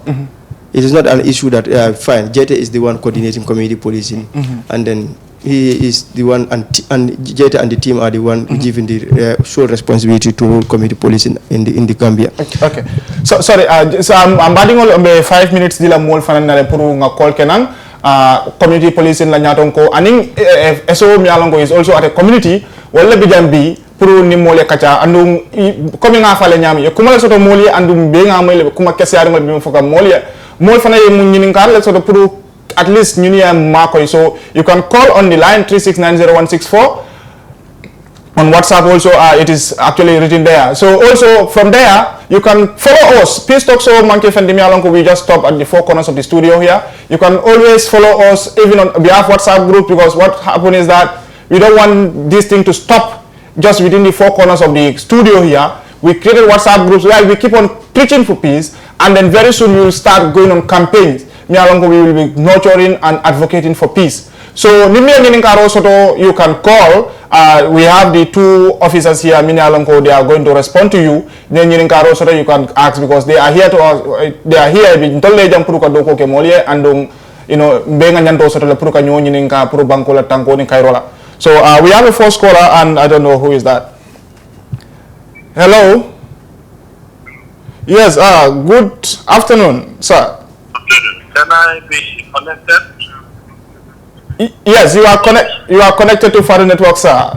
It is not an issue that fine, JAITEH is the one coordinating community policing, and then he is the one, and JAITEH and the team are the one giving the sole responsibility to community policing in the Gambia. Okay. So sorry, so I'm adding all 5 minutes dila mol fanan na puru nga call kenang community policing la nyaton ko aning SO mi alongo is also at a community wala bijambi puru ni mole kacha andum comme nga fale nyami e kuma la soto moli andum be nga mole kuma kesiar ngal bi foka moli mol fana ye mun nyinin kar la soto puru at least you need a marker. So you can call on the line 3690164. On WhatsApp also, it is actually written there. So also from there, you can follow us. Peace Talk so Monkey Fendimi Alonko. We just stop at the 4 corners of the studio here. You can always follow us even on behalf WhatsApp group, because what happened is that we don't want this thing to stop just within the 4 corners of the studio here. We created WhatsApp groups where we keep on preaching for peace, and then very soon we will start going on campaigns. We will be nurturing and advocating for peace. So you can call. We have the 2 officers here. They are going to respond to you. Then you can ask, because they are here to us. They are here. And so we have a first caller, and I don't know who is that. Hello. Yes. Good afternoon, sir. Can I be connected? Yes, you are connected to FODAY network, sir.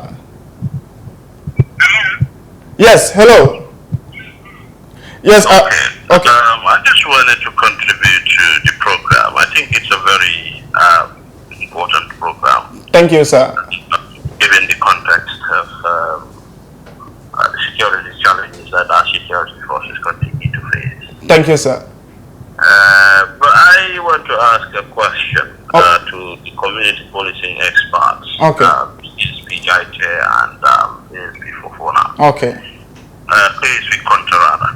Yes, hello. Yes, okay. Okay. I just wanted to contribute to the program. I think it's a very important program. Thank you, sir. Given the context of the security challenges that our security forces continue to face. Thank you, sir. But I want to ask a question to the community policing experts. Okay. JAITEH and FODAY. Okay. Please, with CONTA rather.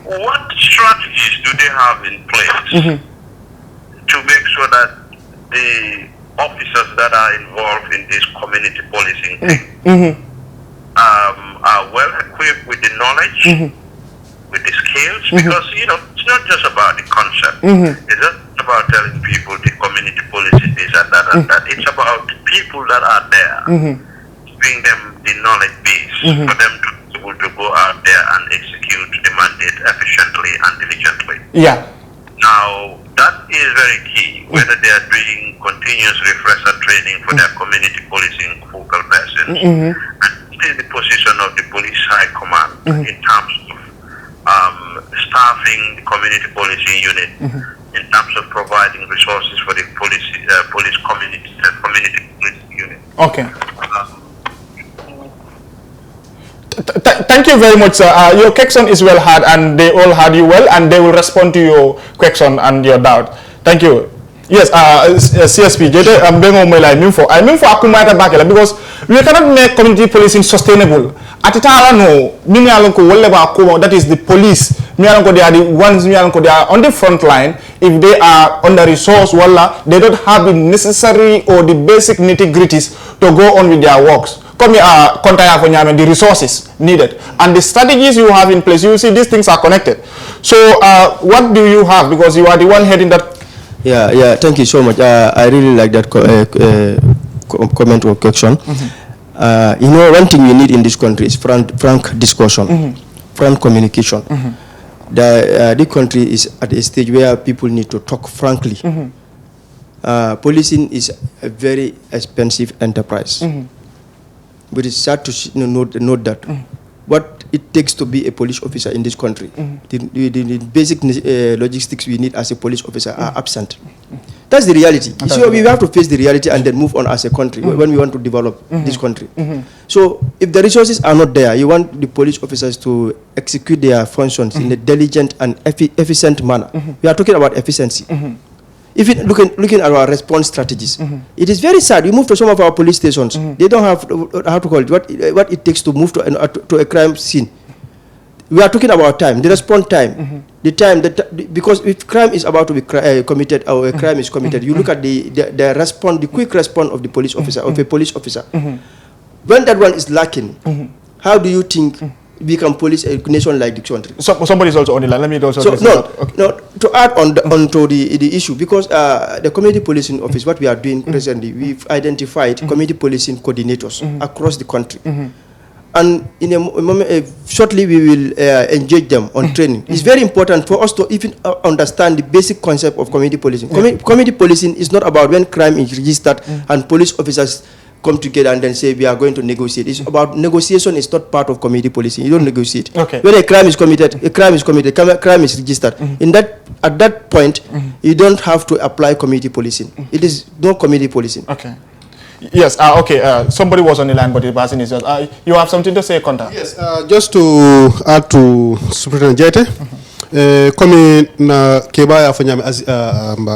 What strategies do they have in place to make sure that the officers that are involved in this community policing thing are well equipped with the knowledge, with the skills? Because it's not just about the concept. It's not about telling people the community policing this and that and that. It's about the people that are there, giving them the knowledge base for them to be able to go out there and execute the mandate efficiently and diligently. Yeah. Now, that is very key, whether they are doing continuous refresher training for their community policing focal persons. And it is the position of the police high command in terms of staffing the community policing unit, in terms of providing resources for the police community policing Okay. Thank you very much, sir. Your question is well heard, and they all heard you well, and they will respond to your question and your doubt. Thank you. Yes, CSP, I'm being on my line. I mean for Akumata Bakela, because we cannot make community policing sustainable. At it, I know, that is the police. They are the ones they are on the front line. If they are under resource, they don't have the necessary or the basic nitty-gritties to go on with their works. Come here, the resources needed and the strategies you have in place. You see, these things are connected. So, what do you have? Because you are the one heading that. Yeah. Thank you so much. I really like that comment or question. You know, one thing we need in this country is frank discussion, frank communication. The country is at a stage where people need to talk frankly. Policing is a very expensive enterprise. But it's sad to note that what it takes to be a police officer in this country, the basic logistics we need as a police officer are absent. That's the reality. So we have to face the reality and then move on as a country when we want to develop this country. So if the resources are not there, you want the police officers to execute their functions in a diligent and efficient manner. We are talking about efficiency. If you looking at our response strategies, it is very sad. You move to some of our police stations, they don't have how to call it what it takes to move to a crime scene. We are talking about time, the response time, the time that because if crime is about to be committed or a crime is committed, you look at the response, the quick response of the police officer of a police officer. When that one is lacking, how do you think we can police a nation like this country? Somebody is also on the line. Let me also to add onto the issue, because the community policing office, what we are doing presently, we've identified community policing coordinators across the country. And in a moment, shortly we will engage them on training. It's very important for us to even understand the basic concept of community policing. Community policing is not about when crime is registered and police officers come together and then say we are going to negotiate. It's about negotiation. Is not part of community policing. You don't negotiate. When a crime is committed, crime is registered. At that point, you don't have to apply community policing. It is no community policing. Yes, somebody was on the line, but the person is just, you have something to say, Conta? Yes, just to add to Superintendent JAITEH, comme na keba afanya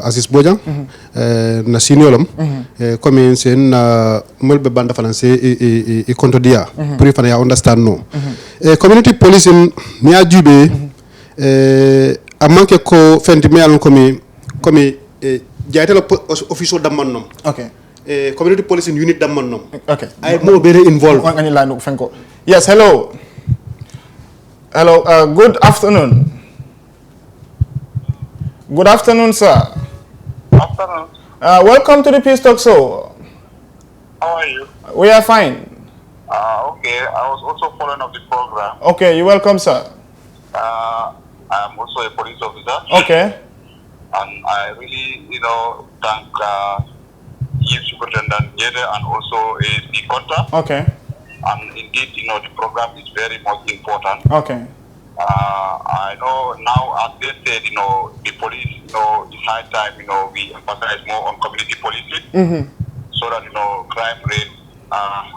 Aziz Bojang na senior comme sen molbe banda français e contodia pour fana ya understand no community policing mi ajube amanke ko fendi me alon comme JAITEH official damman nom. Community policing unit damman nom. I more very involved. Yes, hello. Good afternoon. Good afternoon, sir. Afternoon. Welcome to the Peace Talk Show. How are you? We are fine. Okay, I was also following up the program. Okay, you're welcome, sir. I'm also a police officer. Okay. And I really, thank Chief Superintendent JAITEH and also the CONTA. Okay. And indeed, the program is very much important. Okay. I know now, as they said, the police, it's high time, we emphasize more on community policing so that, crime rate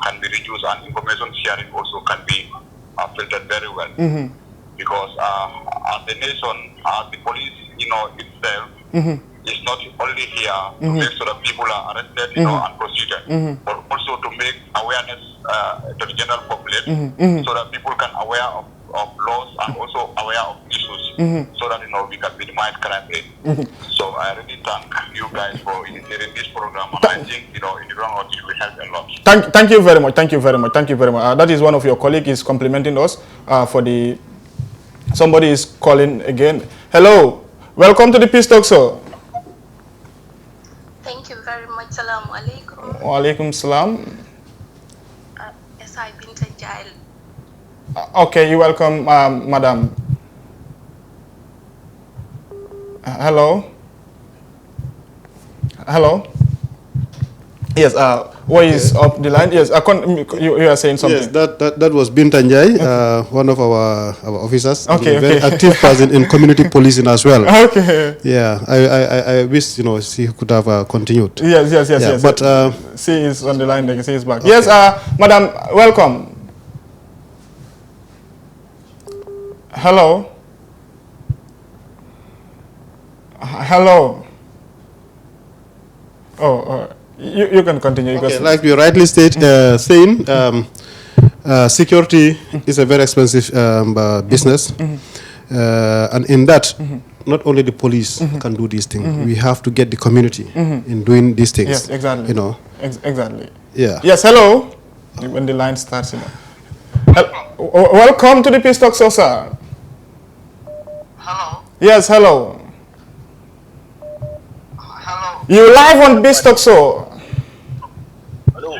can be reduced and information sharing also can be filtered very well. Because as a nation, as the police, itself, is not only here to make sure that people are arrested, and prosecuted, but also to make awareness to the general public so that people can aware of laws and also aware of issues so that we can minimize crime rate. So I really thank you guys for initiating this program, and I think in the long run it will help a lot. Thank you very much. Thank you very much. That is one of your colleagues is complimenting us for the. Somebody is calling again. Hello, welcome to the Peace Talk Show. Thank you very much. Assalamu alaikum. Wa alaikum salam. SI Binta Jail. Okay, you're welcome, madam. Hello. Yes, what is up the line? Yes, you are saying something. Yes, that was Bintanjai, one of our officers. Okay, a very active person in community policing as well. Okay. Yeah, I wish she could have continued. Yes. But she is on the line. She is back. Okay. Yes, madam, welcome. Hello. Hello. Oh. You can continue. Okay, like you rightly saying, security is a very expensive business, and in that, not only the police can do these things. We have to get the community in doing these things. Yes, exactly. You know. Exactly. Yeah. Yes. Hello. When the line starts, welcome to the Peace Talk, sir. Hello. Yes. Hello. Hello. You live on Peace Talk, so. Hello.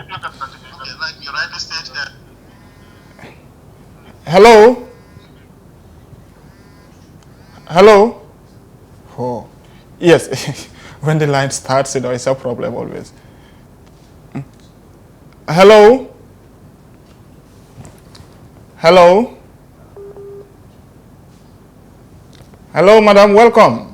Hello? Hello? Oh, yes. When the line starts, it's a problem always. Hello? Hello? Hello, madam, welcome.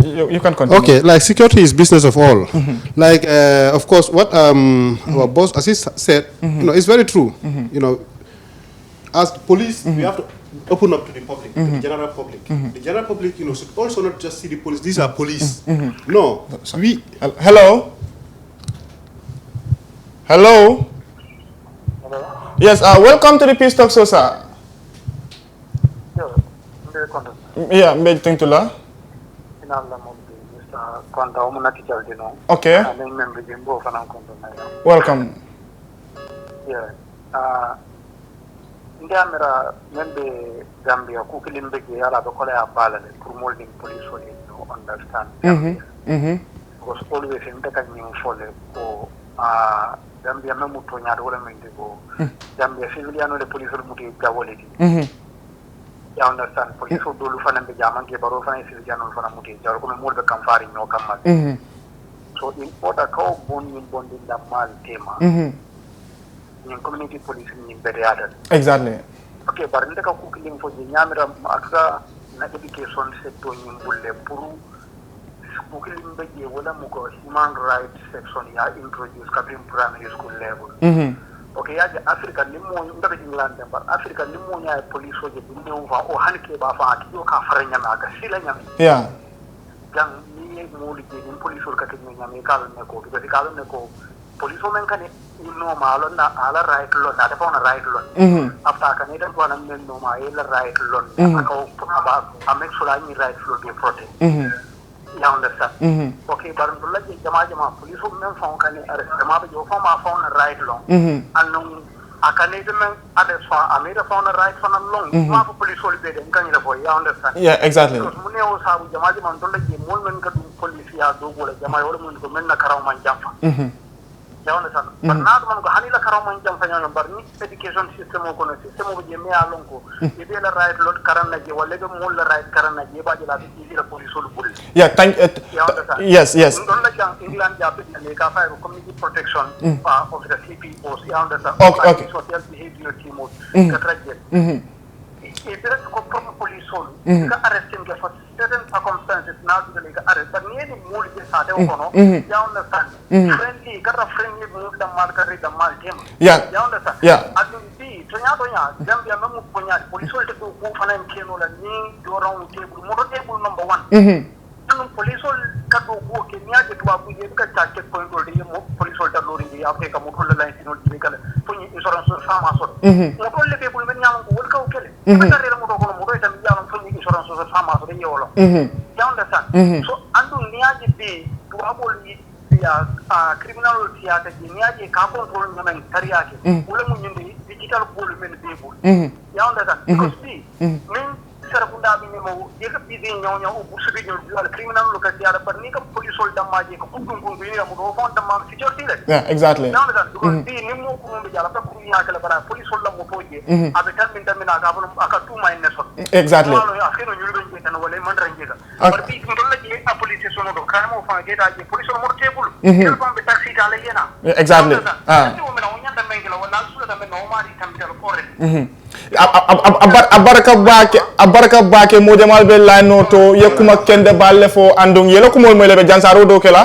You can continue. Okay, like security is business of all. Like, of course, what our boss, as he said, it's very true. As police, we have to open up to the public, to the general public. The general public, should also not just see the police. These are police. No, we. Hello. Hello. Hello. Yes. Welcome to the Peace Talk, sir. Yeah, big thing to la. Mr. CONTA, Okay. Welcome. Yeah. India mera membe Gambia kukilimbe ke ala be kola abala le pour molding police for you understand. Because always in the kind of follow ko Gambia memu to nyaado wala mende ko Gambia civilian le police le muti jawoleti. You understand? Police do lu fana be jaman ke baro fana civilian lu fana muti jawol ko mo be kam fari no kam ma. So in order ko bonding da mal tema. In community policing in Beriada. Exactly. Okay, but in the cooking for the Yamira Aka education sector in Bulle Puru cooking Begi Willa Mugo human rights section ya introduced in primary school level. Okay, as Africa Limo in England, but Africa Limonia police for the Nova or Hanke Bafa, Yoka Faranyamaka, Silanyam. Yeah. Young me more in police or Katinamaka Neko, because the Kalaneko policewoman can malo na ala right lon na dapat na right lon after kanita ko nan men no ma ela right lon ako aba make sure any right flow be protect you understand okay but bulla je jama policewoman found kan jama be jo found na right lon annon akanita men others found na right for long ma police will be den kan ila boy you understand yeah exactly because mun ne o sabu jama bulla je mon men ka police ya do gola jama wala mun ko men na karaw man jamfa but now man go hanila karaman jam fanya bar ni education system ko no system ko je me alon ko e be la right lot karan na je wala be mo la right karan na je ba je la bi la police ul bul yeah yes don la jang England ja be le ka fa community protection of the CPOs you understand okay social behavior team ka traje e be ko proper police ul ka arresting ke for certain circumstances now to the arrest but ni mo le sa de ko no you understand friendly move the market the mal game yeah you understand adu bi tonya Gambia memu ponya police will take go fana keno la ni do round table mo table number 1 police will ka do go ke niya je tuwa ku je ka check point do de mo police will ta lori ya ke ka mo ko la line no de kala fonyi insurance sama so mo to le table men nyam ko wol ka o kele ka re mo do ko mo do tam ya no fonyi insurance sama so de yolo you understand so andu niya je bi tuwa bol criminal theater niaje ka control nyamen tariake wala mu nyindi digital bol men bebul ya understand because men sarabunda bi ne mo yeka bi de nyaw bu subi nyaw wala criminal lo ka tiara par ni ka police ol damaje ko kudum ko ni mo do fon damma security le yeah exactly ya understand because bi ni mo ko mo jala ka ko ni akala bara police ol mo toje abe tan min tan aka bon aka tu mai ne so exactly wala ya fino nyulu ben tan wala man ranje ka par bi ko la je a police so no do kan mo fa geta je police mo table el fa be taxi ta la yena exactly o mena o nyanda mengela wala sura da men no mari tambita kore abaraka bake mo jamal be lano to yakuma kende balle fo andong yelo ko mo lebe jansaro do kala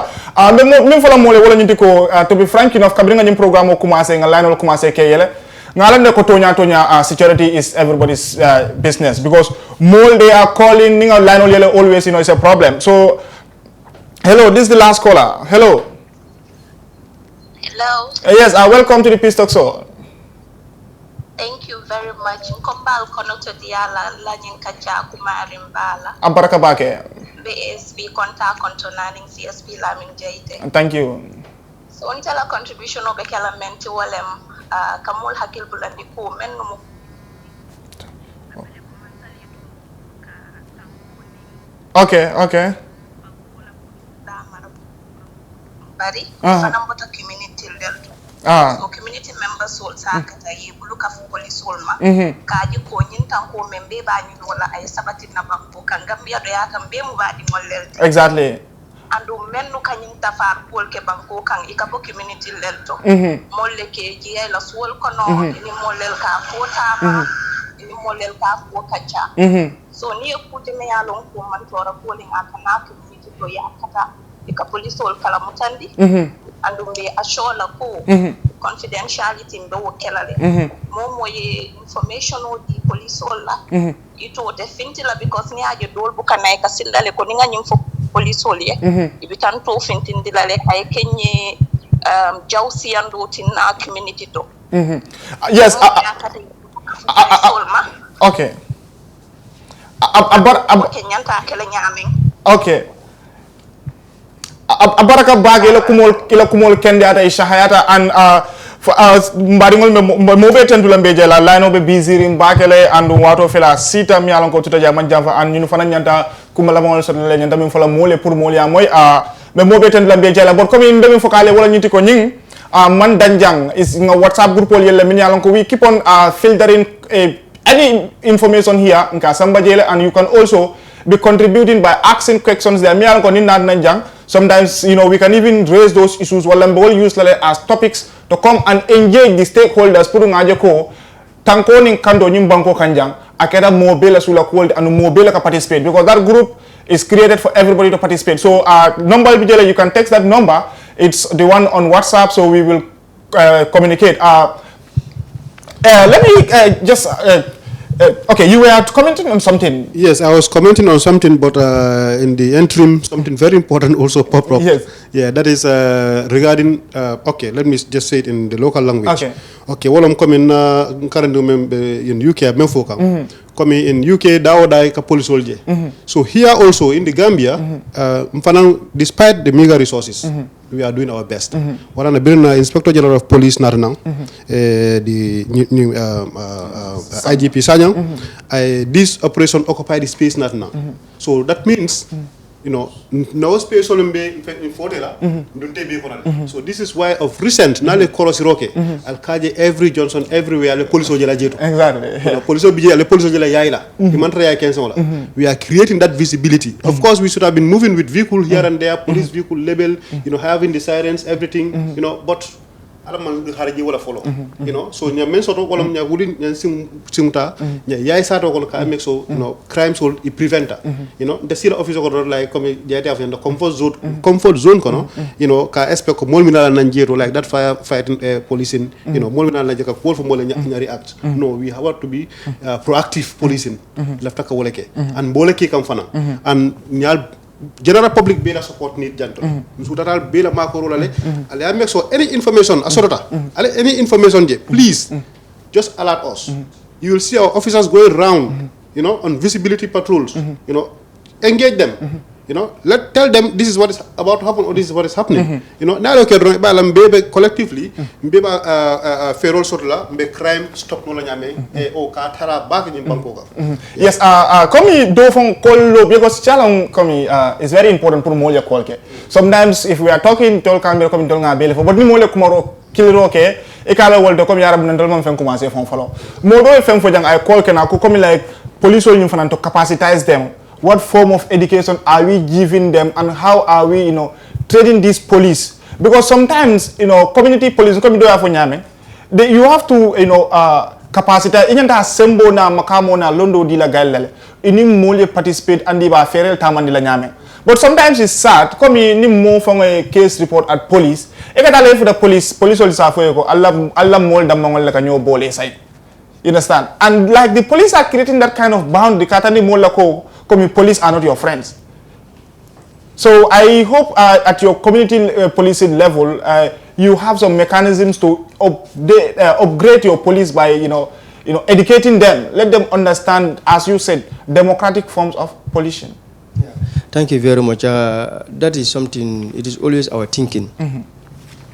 min fala mo le wala nyiti ko to be frank enough kabringa nyim programme o commencer nga lano commencer ke yele ngalande ko tonya security is everybody's business because more they are calling ninga lano yele always is a problem. So hello, this is the last caller. Hello. Yes, welcome to the Peace Talk Show. Thank you very much. Nkombal kono to diala la nyinkacha kumarimbala. Abaraka bake. BSB CONTA contonaning CSP LAMIN JAITEH. Thank you. So untela contribution obekala menti walem kamul hakil bulandi ko menno. Okay. Bari fanambota community level. So community members will sakata yebuluka fu police holma kaji ko nyintan ko membe ba ni wala ay sabati na bambo kangambia do yakambe mu ba di mollel. Exactly. Andu mennu kanyin tafar pol ke banko kan ikapo community lelto molle ke ji ay la suwol kono ni mollel ka fota ni mollel ka ko kacha so ni ku de me yalon ko man tora polling akana community to yakata ika police hol kala mutandi andu be ashola ko confidentiality mbe wo kelale momo ye information o di police hol la ito definitely because ni aje dol bukana ka sillale ko ni nganyim fo police hol ye ibitan to fintindilale ay kenye jawsi ando tinna community to yes okay okay abaraka bag ila kumol kende ata ishahayata and mbaringol mo be tendula mbeje la line be busy mbakele and wato fela sita mi alon ko tutaja manjava and ñu fana ñanta kumala mo so le ñanta mi fala mole pour mole ya moy mais mo be tendula mbeje la bon comme inde mi fokale wala ñiti ko ñing man danjang is nga WhatsApp group yelle mi alon ko we keep on filtering any information here nka samba jele and you can also be contributing by asking questions there mi alon ko ni nanjang. Sometimes, we can even raise those issues while we use as topics to come and engage the stakeholders. Puru ngaje ko tanko ning kando nyim banko kanjang akeda mobile sula cold and mobile ka participate because that group is created for everybody to participate. So number bijele you can text that number. It's the one on WhatsApp, so we will communicate. Let me just okay, you were commenting on something. Yes, I was commenting on something, but in the interim, something very important also popped up. Yes. Yeah, that is regarding, okay, let me just say it in the local language. Okay, well, I'm coming currently in UK, I'm coming in UK, Dawoda ka police soldier. So here also in the Gambia, despite the meager resources, we are doing our best. What I'm building Inspector General of Police now, the new IGP Sanyang, this operation occupy the space now. So that means, no space in Fodela, so this is why of recent, Nale Korosiroke, Alkaje, every Johnson, everywhere, the police soldier. Exactly. Police we are creating that visibility. Of course, we should have been moving with vehicle here and there, police vehicle label, having the sirens, everything, but alaman haraji wala follow so nya men soto wala nya wulin nya simta nya yai sato ko ka make so crimes will preventer the sira officer ko like comme jaite af the comfort zone kono ka expect ko mol minala nan jeto like that fire fighting policing mol minala na jaka ko fo mol nya react no we have to be proactive policing lafta ka woleke and boleke kam fana and nyal general public bela support need janto total bela makoro lale ale make so any information asorota any information je please just alert us you will see our officers going around on visibility patrols engage them tell them this is what is about to happen or this is what is happening now okay ba lam bebe collectively beba ferol sotla be crime stop no la nyame o ka tara ba ni banko ga yes komi do fon kollo because challenge komi is very important pour molia kolke sometimes if we are talking tol camera komi tol nga bele fo but ni molia kumaro kiliro ke e kala woldo komi yarab nan dal mom fen commencer fon falo mo do fen fo jang ay kolke na ko komi like police ñu fanan to capacitize them what form of education are we giving them, and how are we, training these police? Because sometimes, community police, you have to, capacity. Inyanta sembo na makamo na londo di la galele. Ini mole participate andi ba ferel tamandi la nyame. But sometimes it's sad. Come ni mo from a case report at police. Eka tale for the police officer for you. Allah mol damangol la kanyo bole say. You understand? And like the police are creating that kind of boundary. Katani mol la ko come police are not your friends. So I hope at your community policing level, you have some mechanisms to upgrade your police by, educating them. Let them understand, as you said, democratic forms of policing. Yeah. Thank you very much. That is something, it is always our thinking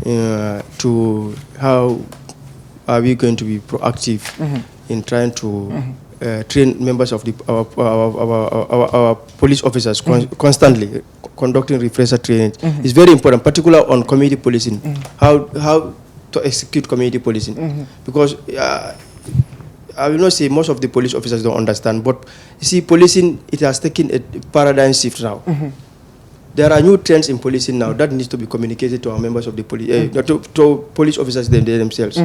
to how are we going to be proactive in trying to train members of our police officers constantly conducting refresher training. It's very important, particularly on community policing, how to execute community policing. Because I will not say most of the police officers don't understand, but you see, policing, it has taken a paradigm shift now. There are new trends in policing now that needs to be communicated to our members of the police, to police officers themselves.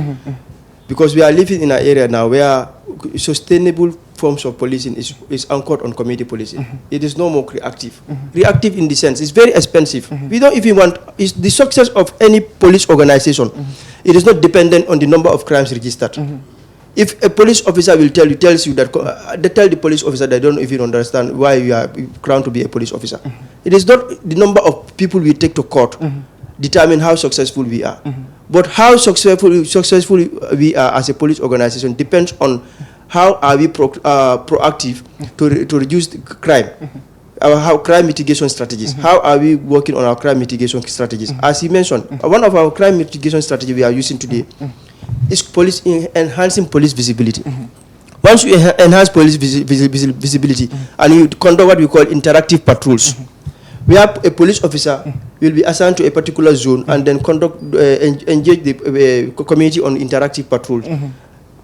Because we are living in an area now where sustainable forms of policing is anchored on community policing. It is no more reactive. Reactive in the sense, it's very expensive. We don't even want, the success of any police organization, it is not dependent on the number of crimes registered. If a police officer will tells you that, they tell the police officer they don't even understand why you are crowned to be a police officer. It is not the number of people we take to court determine how successful we are. But how successful we are as a police organization depends on how are we proactive to reduce the crime. How crime mitigation strategies. How are we working on our crime mitigation strategies? As he mentioned, one of our crime mitigation strategies we are using today is enhancing police visibility. Once you enhance police visibility and you conduct what we call interactive patrols, where a police officer will be assigned to a particular zone and then engage the community on interactive patrols.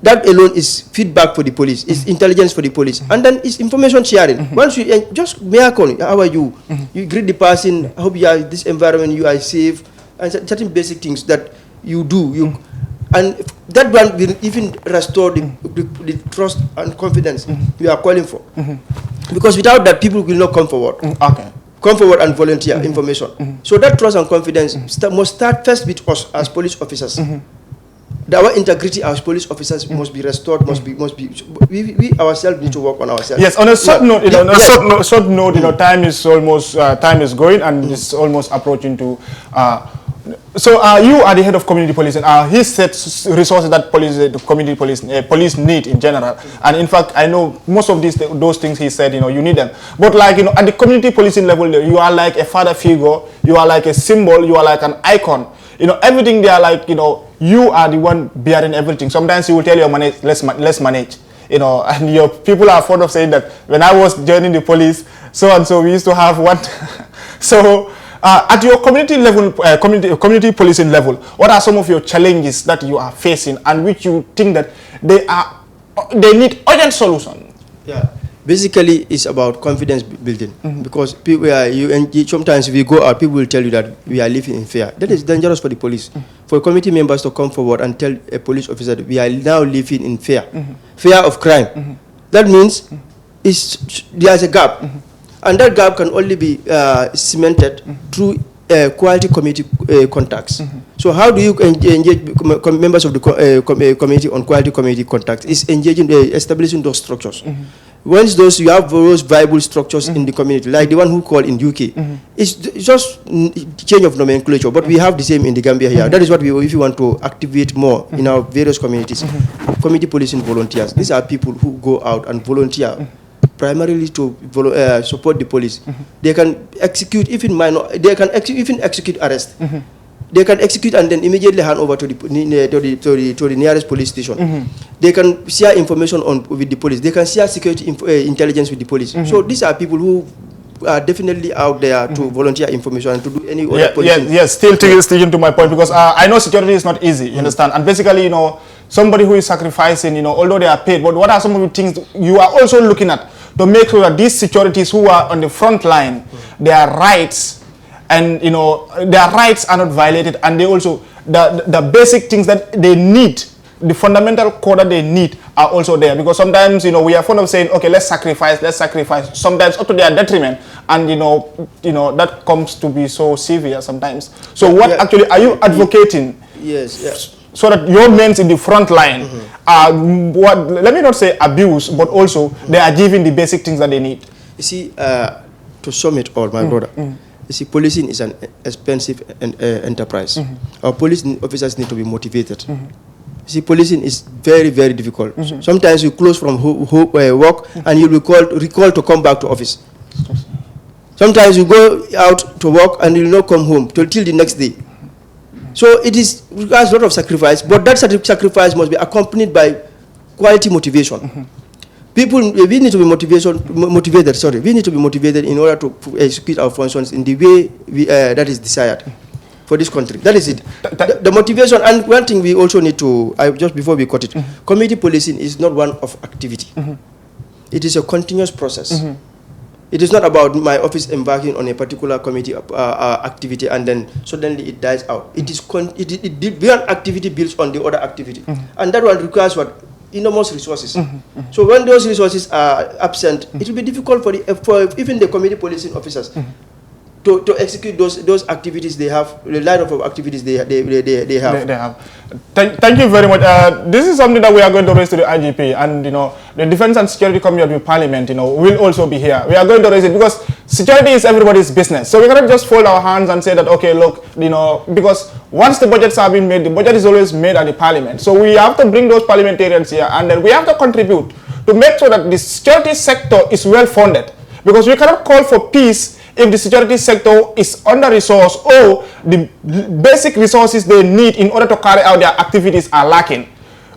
That alone is feedback for the police, it's intelligence for the police, and then it's information sharing. Once you just how are you? You greet the person, I hope you are in this environment, you are safe, and certain basic things that you do. And that one will even restore the trust and confidence we are calling for. Because without that, people will not come forward. Come forward and volunteer information. So that trust and confidence must start first with us as police officers. Our integrity as police officers must be restored. We ourselves need to work on ourselves. Yes. On a short note, short note, time is almost going and it's almost approaching to. So you are the head of community policing. He said resources that the community police need in general, and in fact, I know most of those things he said. You need them. But like at the community policing level, you are like a father figure. You are like a symbol. You are like an icon. Everything they are like. You are the one bearing everything. Sometimes he will tell you, let's manage. And your people are fond of saying that when I was joining the police, so and so we used to have what. So. At your community level, community policing level, what are some of your challenges that you are facing and which you think that they need urgent solution? Yeah, basically it's about confidence building because people sometimes if you go out, people will tell you that we are living in fear. That is dangerous for the police. For community members to come forward and tell a police officer that we are now living in fear, fear of crime. That means there's a gap. And that gap can only be cemented through quality community contacts. So how do you engage members of the community on quality community contacts? It's engaging, establishing those structures. Once you have those viable structures in the community, like the one who called in UK, it's just change of nomenclature, but we have the same in the Gambia here. That is what if you want to activate more in our various communities. Community policing volunteers, these are people who go out and volunteer primarily to support the police. They can execute even even execute arrest. They can execute and then immediately hand over to the nearest police station. They can share information with the police. They can share security intelligence with the police. So these are people who are definitely out there to volunteer information and to do any other policing. Yes, still to my point, because I know security is not easy, you understand? And basically, somebody who is sacrificing, although they are paid, but what are some of the things you are also looking at to make sure that these securities who are on the front line, their rights and their rights are not violated, and they also the basic things that they need, the fundamental core that they need are also there. Because sometimes we are fond of saying, okay, let's sacrifice, sometimes up to their detriment, and that comes to be so severe sometimes. So what actually are you advocating? Yes. So that your men in the front line are let me not say abuse, but also they are given the basic things that they need. You see, to sum it all, my brother, you see, policing is an expensive enterprise. Our police officers need to be motivated. You see, policing is very, very difficult. Sometimes you close from work and you'll be recalled to come back to office. Sometimes you go out to work and you'll not come home till the next day. So it requires a lot of sacrifice, but that sacrifice must be accompanied by quality motivation. We need to be motivated. Sorry, we need to be motivated in order to execute our functions in the way that is desired for this country. That is it. The motivation, and one thing we also need to, just before we cut it, community policing is not one of activity. It is a continuous process. It is not about my office embarking on a particular committee activity and then suddenly it dies out. One activity builds on the other activity. And that one requires enormous resources. So when those resources are absent, it will be difficult for even the community policing officers to execute those activities they have, the line of activities they have. Thank you very much. This is something that we are going to raise to the IGP, and the Defense and Security Committee of the Parliament will also be here. We are going to raise it because security is everybody's business. So we cannot just fold our hands and say that, okay, look, because once the budgets are being made, the budget is always made at the Parliament. So we have to bring those parliamentarians here, and then we have to contribute to make sure that the security sector is well funded, because we cannot call for peace if the security sector is under-resourced or the basic resources they need in order to carry out their activities are lacking.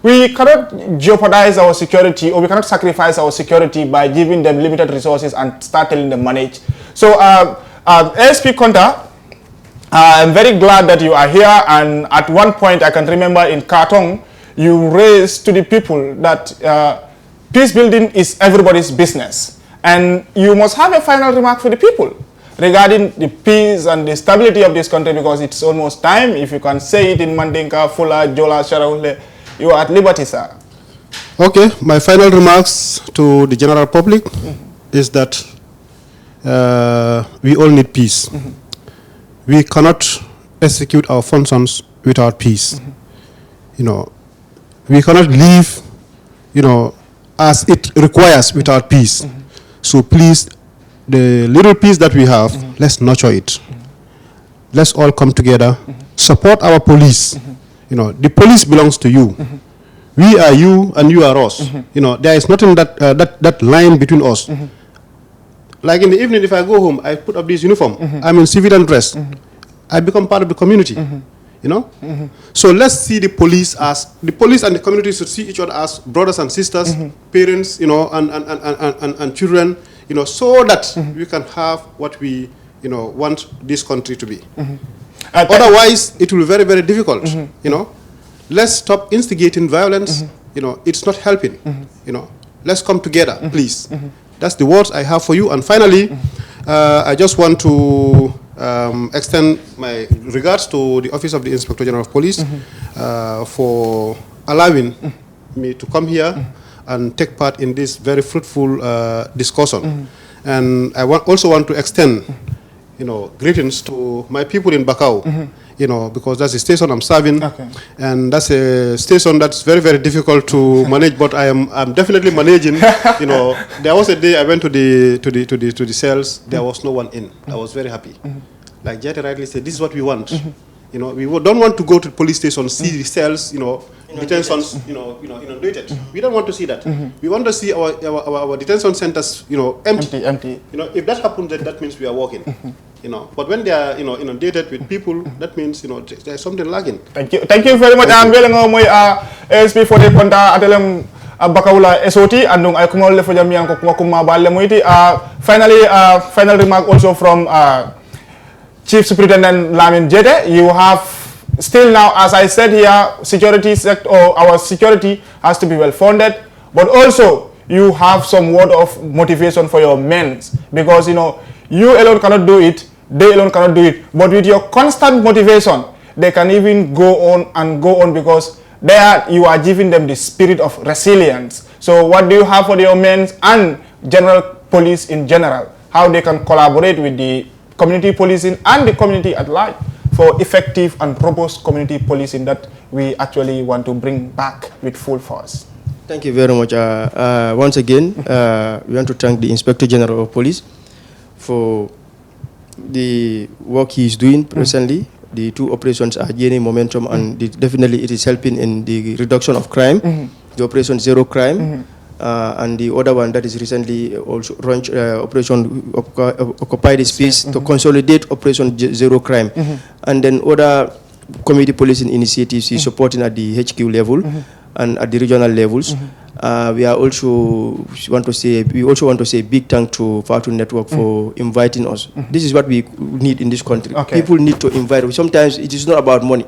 We cannot jeopardize our security, or we cannot sacrifice our security by giving them limited resources and start telling them manage. So ASP CONTA, I'm very glad that you are here, and at one point I can remember in Kartong, you raised to the people that peace building is everybody's business. And you must have a final remark for the people regarding the peace and the stability of this country, because it's almost time. If you can say it in Mandinka, Fula, Jola, Sharawule, you are at liberty, sir. Okay, my final remarks to the general public is that we all need peace. We cannot execute our functions without peace. We cannot live, as it requires without peace. So please, the little peace that we have, let's nurture it. Let's all come together, support our police. The police belongs to you. We are you and you are us. There is nothing that line between us. Like in the evening, if I go home, I put up this uniform. I'm in civilian dress. I become part of the community. So let's see the police and the community should see each other as brothers and sisters, parents, and children, so that we can have what we, want this country to be. Otherwise, it will be very, very difficult. Let's stop instigating violence. It's not helping. Let's come together, please. That's the words I have for you. And finally, I just want to extend my regards to the Office of the Inspector General of Police for allowing me to come here and take part in this very fruitful discussion. And I also want to extend, greetings to my people in BAKAU, because that's the station I'm serving, and that's a station that's very, very difficult to manage. But I'm definitely managing. There was a day I went to the cells. There was no one in. I was very happy. Like JAITEH rightly said, this is what we want. We don't want to go to the police station, see the cells, detentions, inundated. We don't want to see that. We want to see our detention centers, empty. If that happens, then that means we are working. But when they are, inundated with people, that means, there's something lacking. Thank you very much. I'm very much ASP FODAY CONTA atelem Bakaula SOT and I kumol le fojam yang ko kuma balle moiti. Finally, final remark also from Chief Superintendent LAMIN JAITEH. You have still now, as I said here, security sector, or our security has to be well funded, but also you have some word of motivation for your men, because you know you alone cannot do it, they alone cannot do it, but with your constant motivation they can even go on and go on, because there you are giving them the spirit of resilience. So what do you have for your men and general police in general, how they can collaborate with the community policing and the community at large for effective and robust community policing that we actually want to bring back with full force? Thank you very much. Once again, we want to thank the Inspector General of Police for the work he is doing presently. The two operations are gaining momentum, and definitely it is helping in the reduction of crime. The Operation Zero Crime, and the other one that is recently also launched, Operation Occupy the Space, to consolidate Operation Zero Crime. And then other community policing initiatives is supporting at the HQ level and at the regional levels. We want to say big thank to Fatu Network for inviting us. This is what we need in this country. People need to invite. Sometimes it is not about money.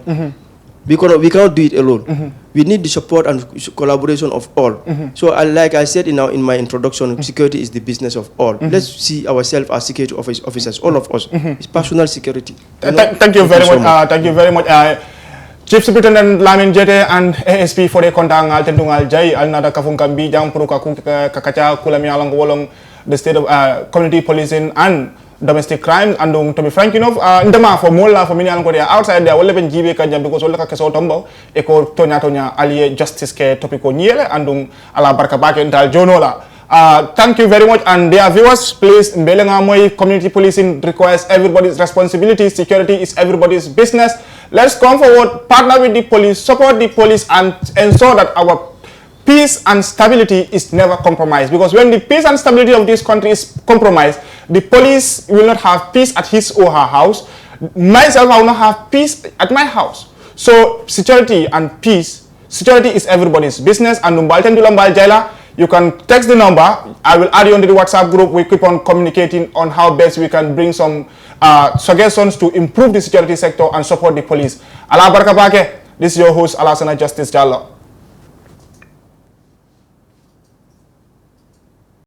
We cannot do it alone. We need the support and collaboration of all. So like I said in my introduction, security is the business of all. Let's see ourselves as security officers, all of us. It's personal security. Thank you very much. Thank you very much. Chief Superintendent LAMIN JAITEH and ASP FODAY CONTA ngal tendungal jai al nada kafung kambi jang puru kakacha kulami along wolong the state of community policing and domestic crime. Andung to be frank enough, ndama for mola for many along there outside there will even give kanja because all the kakeso tombo eko tonya alie justice ke topiko nyele andung ala barka bake ental jonola. Thank you very much, and dear viewers, please, community policing requires everybody's responsibility. Security is everybody's business. Let's come forward, partner with the police, support the police, and ensure that our peace and stability is never compromised. Because when the peace and stability of this country is compromised, the police will not have peace at his or her house. Myself, I will not have peace at my house. So security and peace, security is everybody's business. And you can text the number. I will add you onto the WhatsApp group. We keep on communicating on how best we can bring some suggestions to improve the security sector and support the police. Allah Baraka Bake. This is your host, Alasana Justice Jallo.